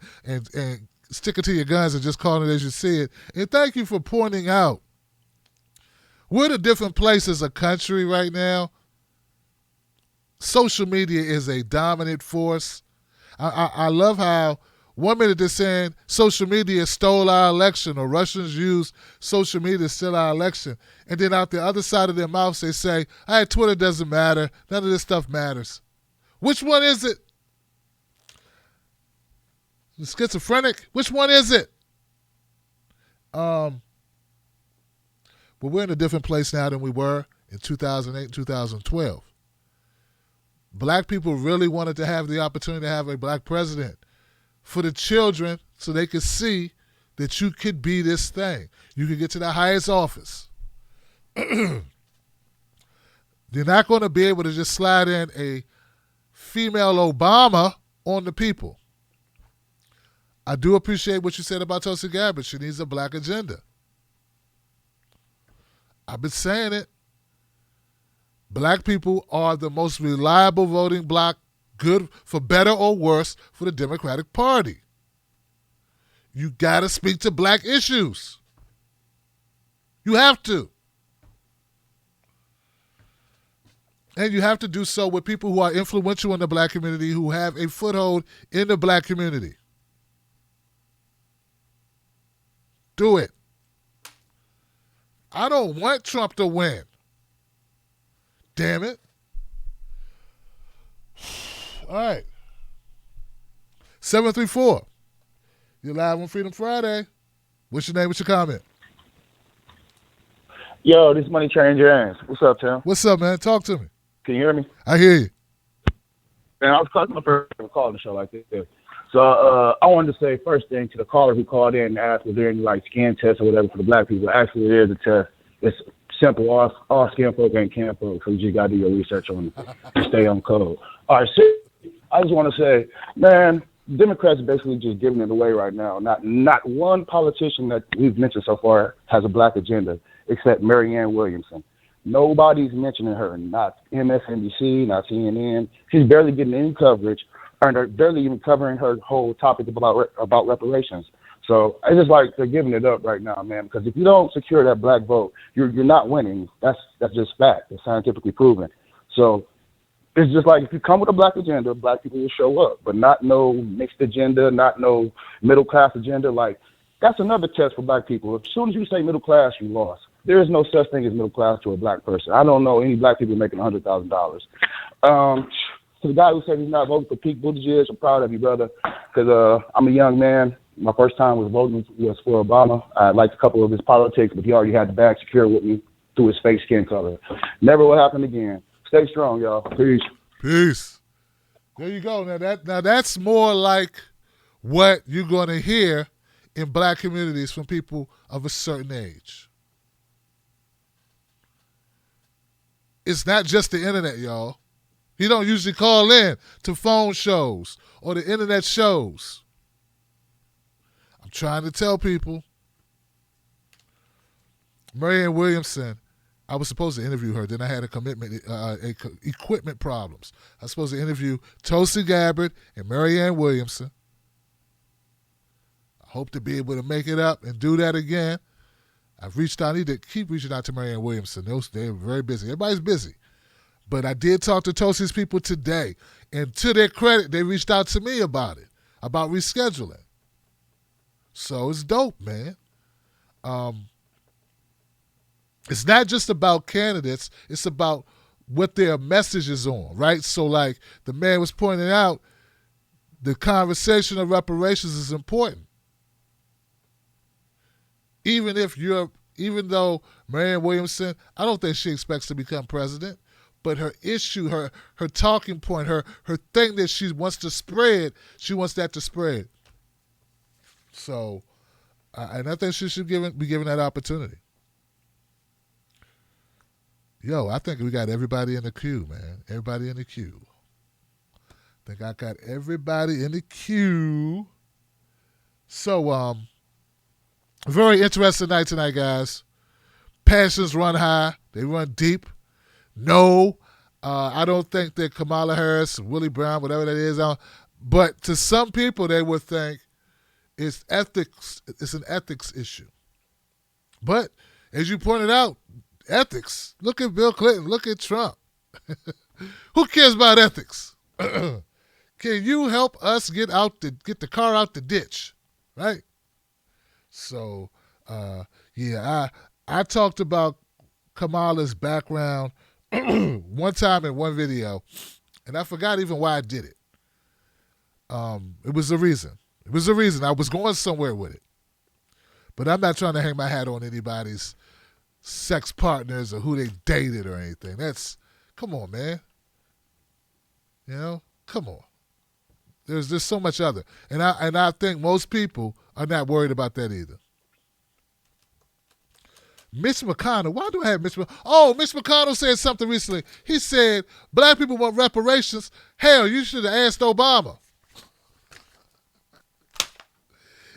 Speaker 4: sticking to your guns and just calling it as you see it. And thank you for pointing out we're in a different place as a country right now. Social media is a dominant force. I love how 1 minute they're saying social media stole our election or Russians use social media to steal our election. And then out the other side of their mouths they say, hey, Twitter doesn't matter. None of this stuff matters. Which one is it? The schizophrenic? Which one is it? But we're in a different place now than we were in 2008 and 2012. Black people really wanted to have the opportunity to have a black president for the children so they could see that you could be this thing. You could get to the highest office. They're not going to be able to just slide in a female Obama on the people. I do appreciate what you said about Tulsi Gabbard. She needs a black agenda. I've been saying it. Black people are the most reliable voting bloc, good for better or worse, for the Democratic Party. You got to speak to black issues. You have to. And you have to do so with people who are influential in the black community, who have a foothold in the black community. Do it. I don't want Trump to win. Damn it. All right. 734. You're live on Freedom Friday. What's your name? What's your comment?
Speaker 9: Yo, this is Money Change Your Ass. What's up, Tim?
Speaker 4: What's up, man? Talk to me.
Speaker 9: Can you hear me?
Speaker 4: I hear you.
Speaker 9: Man, I was calling for a call the show like this. So I wanted to say first thing to the caller who called in and asked was there any like skin tests or whatever for the black people. Actually, it is a test. It's simple. All skin folk ain't can folk, so you just got to do your research on it and stay on code. All right, so I just want to say, man, Democrats are basically just giving it away right now. Not one politician that we've mentioned so far has a black agenda except Marianne Williamson. Nobody's mentioning her, not MSNBC, not CNN. She's barely getting any coverage, or they're barely even covering her whole topic about reparations. So I just like they're giving it up right now, man, because if you don't secure that black vote, you're not winning. That's just fact. It's scientifically proven. So it's just like if you come with a black agenda, black people will show up, but not no mixed agenda, not no middle class agenda. Like that's another test for black people. As soon as you say middle class, you lost. There is no such thing as middle class to a black person. I don't know any black people making $100,000. To the guy who said he's not voting for Pete Buttigieg, I'm proud of you, brother, because I'm a young man. My first time was voting was for Obama. I liked a couple of his politics, but he already had the bag secure with me through his fake skin color. Never will happen again. Stay strong, y'all. Peace.
Speaker 4: Peace. There you go. Now that's more like what you're going to hear in black communities from people of a certain age. It's not just the internet, y'all. He don't usually call in to phone shows or the internet shows. I'm trying to tell people. Marianne Williamson, I was supposed to interview her. Then I had equipment problems. I was supposed to interview Tulsi Gabbard and Marianne Williamson. I hope to be able to make it up and do that again. I've reached out. I need to keep reaching out to Marianne Williamson. They're very busy. Everybody's busy. But I did talk to Tulsi's people today. And to their credit, they reached out to me about it, about rescheduling. So it's dope, man. It's not just about candidates. It's about what their message is on, right? So like the man was pointing out, the conversation of reparations is important. Even though Marianne Williamson, I don't think she expects to become president, but her issue, her talking point, her thing that she wants to spread, she wants that to spread. So, and I think she should be given that opportunity. Yo, I think we got everybody in the queue, man. Everybody in the queue. I think I got everybody in the queue. So, very interesting night tonight, guys. Passions run high. They run deep. No, I don't think that Kamala Harris, Willie Brown, whatever that is, but to some people they would think it's ethics. It's an ethics issue. But as you pointed out, ethics. Look at Bill Clinton. Look at Trump. Who cares about ethics? Can you help us get the car out the ditch, right? So, yeah, I talked about Kamala's background one time in one video, and I forgot even why I did it. It was a reason. It was a reason. I was going somewhere with it. But I'm not trying to hang my hat on anybody's sex partners or who they dated or anything. Come on, man. You know, come on. There's so much other. And I think most people are not worried about that either. Mitch McConnell. Why do I have Mitch McConnell? Oh, Mitch McConnell said something recently. He said, black people want reparations. Hell, you should have asked Obama.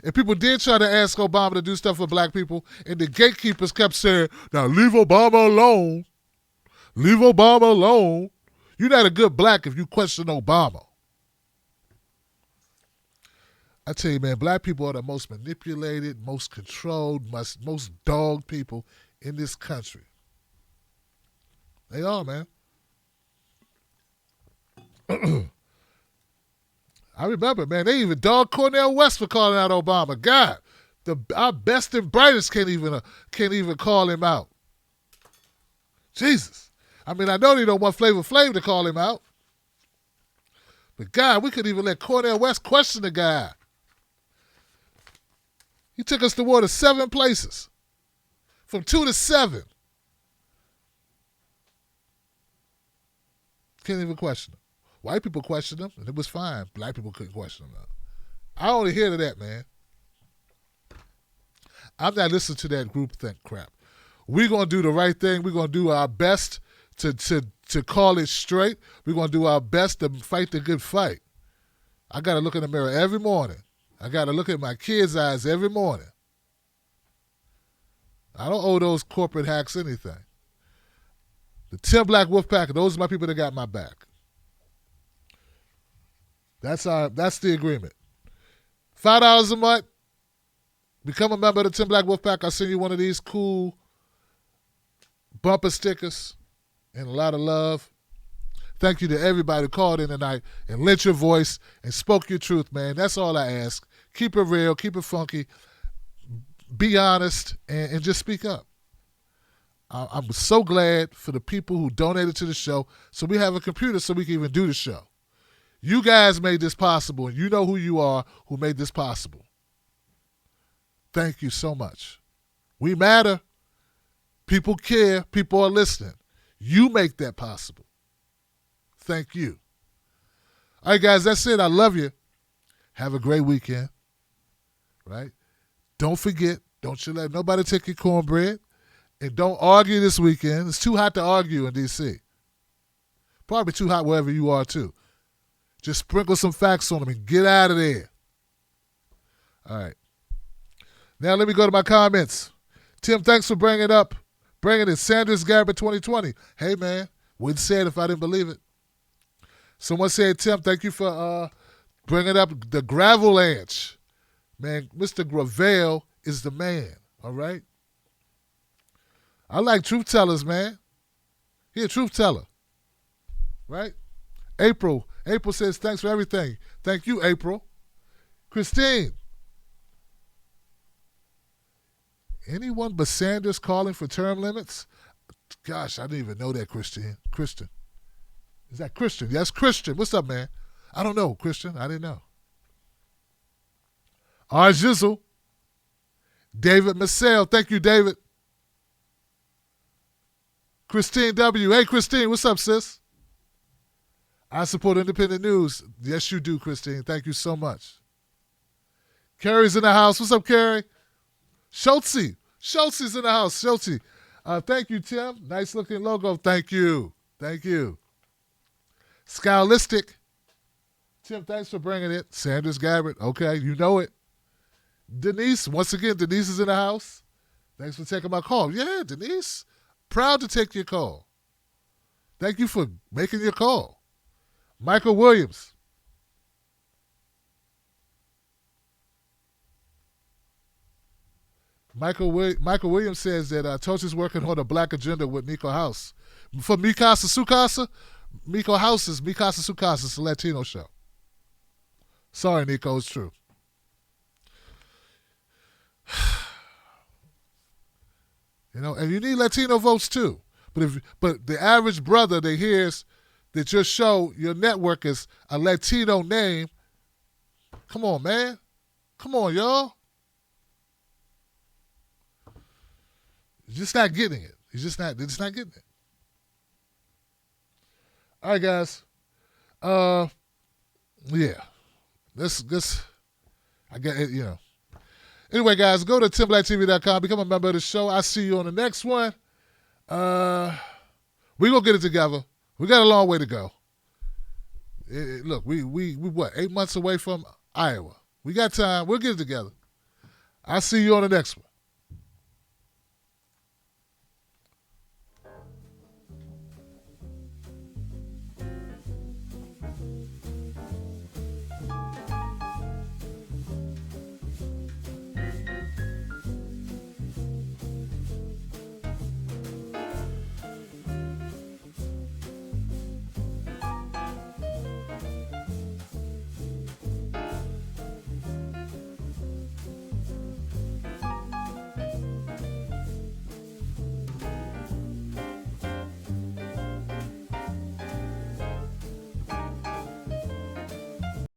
Speaker 4: And people did try to ask Obama to do stuff for black people, and the gatekeepers kept saying, now leave Obama alone. Leave Obama alone. You're not a good black if you question Obama. I tell you, man, black people are the most manipulated, most controlled, most dogged people in this country. They are, man. I remember, man, they even dogged Cornel West for calling out Obama. God, our best and brightest can't even call him out. Jesus. I mean, I know they don't want Flavor Flav to call him out. But God, we couldn't even let Cornel West question the guy. He took us to war to 7 places. From 2 to 7. Can't even question him. White people questioned him, and it was fine. Black people couldn't question him. I only hear to that, man. I'm not listening to that groupthink crap. We're going to do the right thing. We're going to do our best to call it straight. We're going to do our best to fight the good fight. I got to look in the mirror every morning. I got to look at my kids' eyes every morning. I don't owe those corporate hacks anything. The 10 Black Wolfpack, those are my people that got my back. That's the agreement. $5 a month. Become a member of the 10 Black Wolfpack. I'll send you one of these cool bumper stickers and a lot of love. Thank you to everybody who called in tonight and lent your voice and spoke your truth, man. That's all I ask. Keep it real. Keep it funky. Be honest and just speak up. I'm so glad for the people who donated to the show so we have a computer so we can even do the show. You guys made this possible, and you know who you are who made this possible. Thank you so much. We matter. People care. People are listening. You make that possible. Thank you. All right, guys, that's it. I love you. Have a great weekend. Right? Don't forget, don't you let nobody take your cornbread. And don't argue this weekend. It's too hot to argue in D.C. Probably too hot wherever you are, too. Just sprinkle some facts on them and get out of there. All right. Now let me go to my comments. Tim, thanks for bringing it Sanders Garrett 2020. Hey, man, wouldn't say it if I didn't believe it. Someone said, Tim, thank you for bringing up the gravel edge. Man, Mr. Gravel is the man, all right? I like truth tellers, man. He a truth teller, right? April says, thanks for everything. Thank you, April. Christine. Anyone but Sanders calling for term limits? Gosh, I didn't even know that, Christian. Is that Christian? Yes, Christian. What's up, man? I don't know, Christian. I didn't know. R. Jizzle. David Massell. Thank you, David. Christine W. Hey, Christine, what's up, sis? I support independent news. Yes, you do, Christine. Thank you so much. Carrie's in the house. What's up, Carrie? Schultze. Schultze's in the house. Schultze. Thank you, Tim. Nice looking logo. Thank you. Thank you. Skylistic. Tim, thanks for bringing it. Sanders Gabbard. Okay, you know it. Denise. Once again, Denise is in the house. Thanks for taking my call. Yeah, Denise. Proud to take your call. Thank you for making your call. Michael Williams. Michael Williams says that Tulsi's working on a black agenda with Nico House. For Mikasa Sukasa, Miko House is Mikasa Sukasa. It's a Latino show. Sorry, Nico, it's true. You know, and you need Latino votes too. But the average brother that hears that your show, your network is a Latino name, come on, man. Come on, y'all. You're just not getting it. They're just not getting it. All right, guys. Yeah. This I get it, you know. Anyway, guys, go to TimBlackTV.com, become a member of the show. I'll see you on the next one. We're gonna get it together. We got a long way to go. Look, we what, 8 months away from Iowa. We got time. We'll get it together. I'll see you on the next one.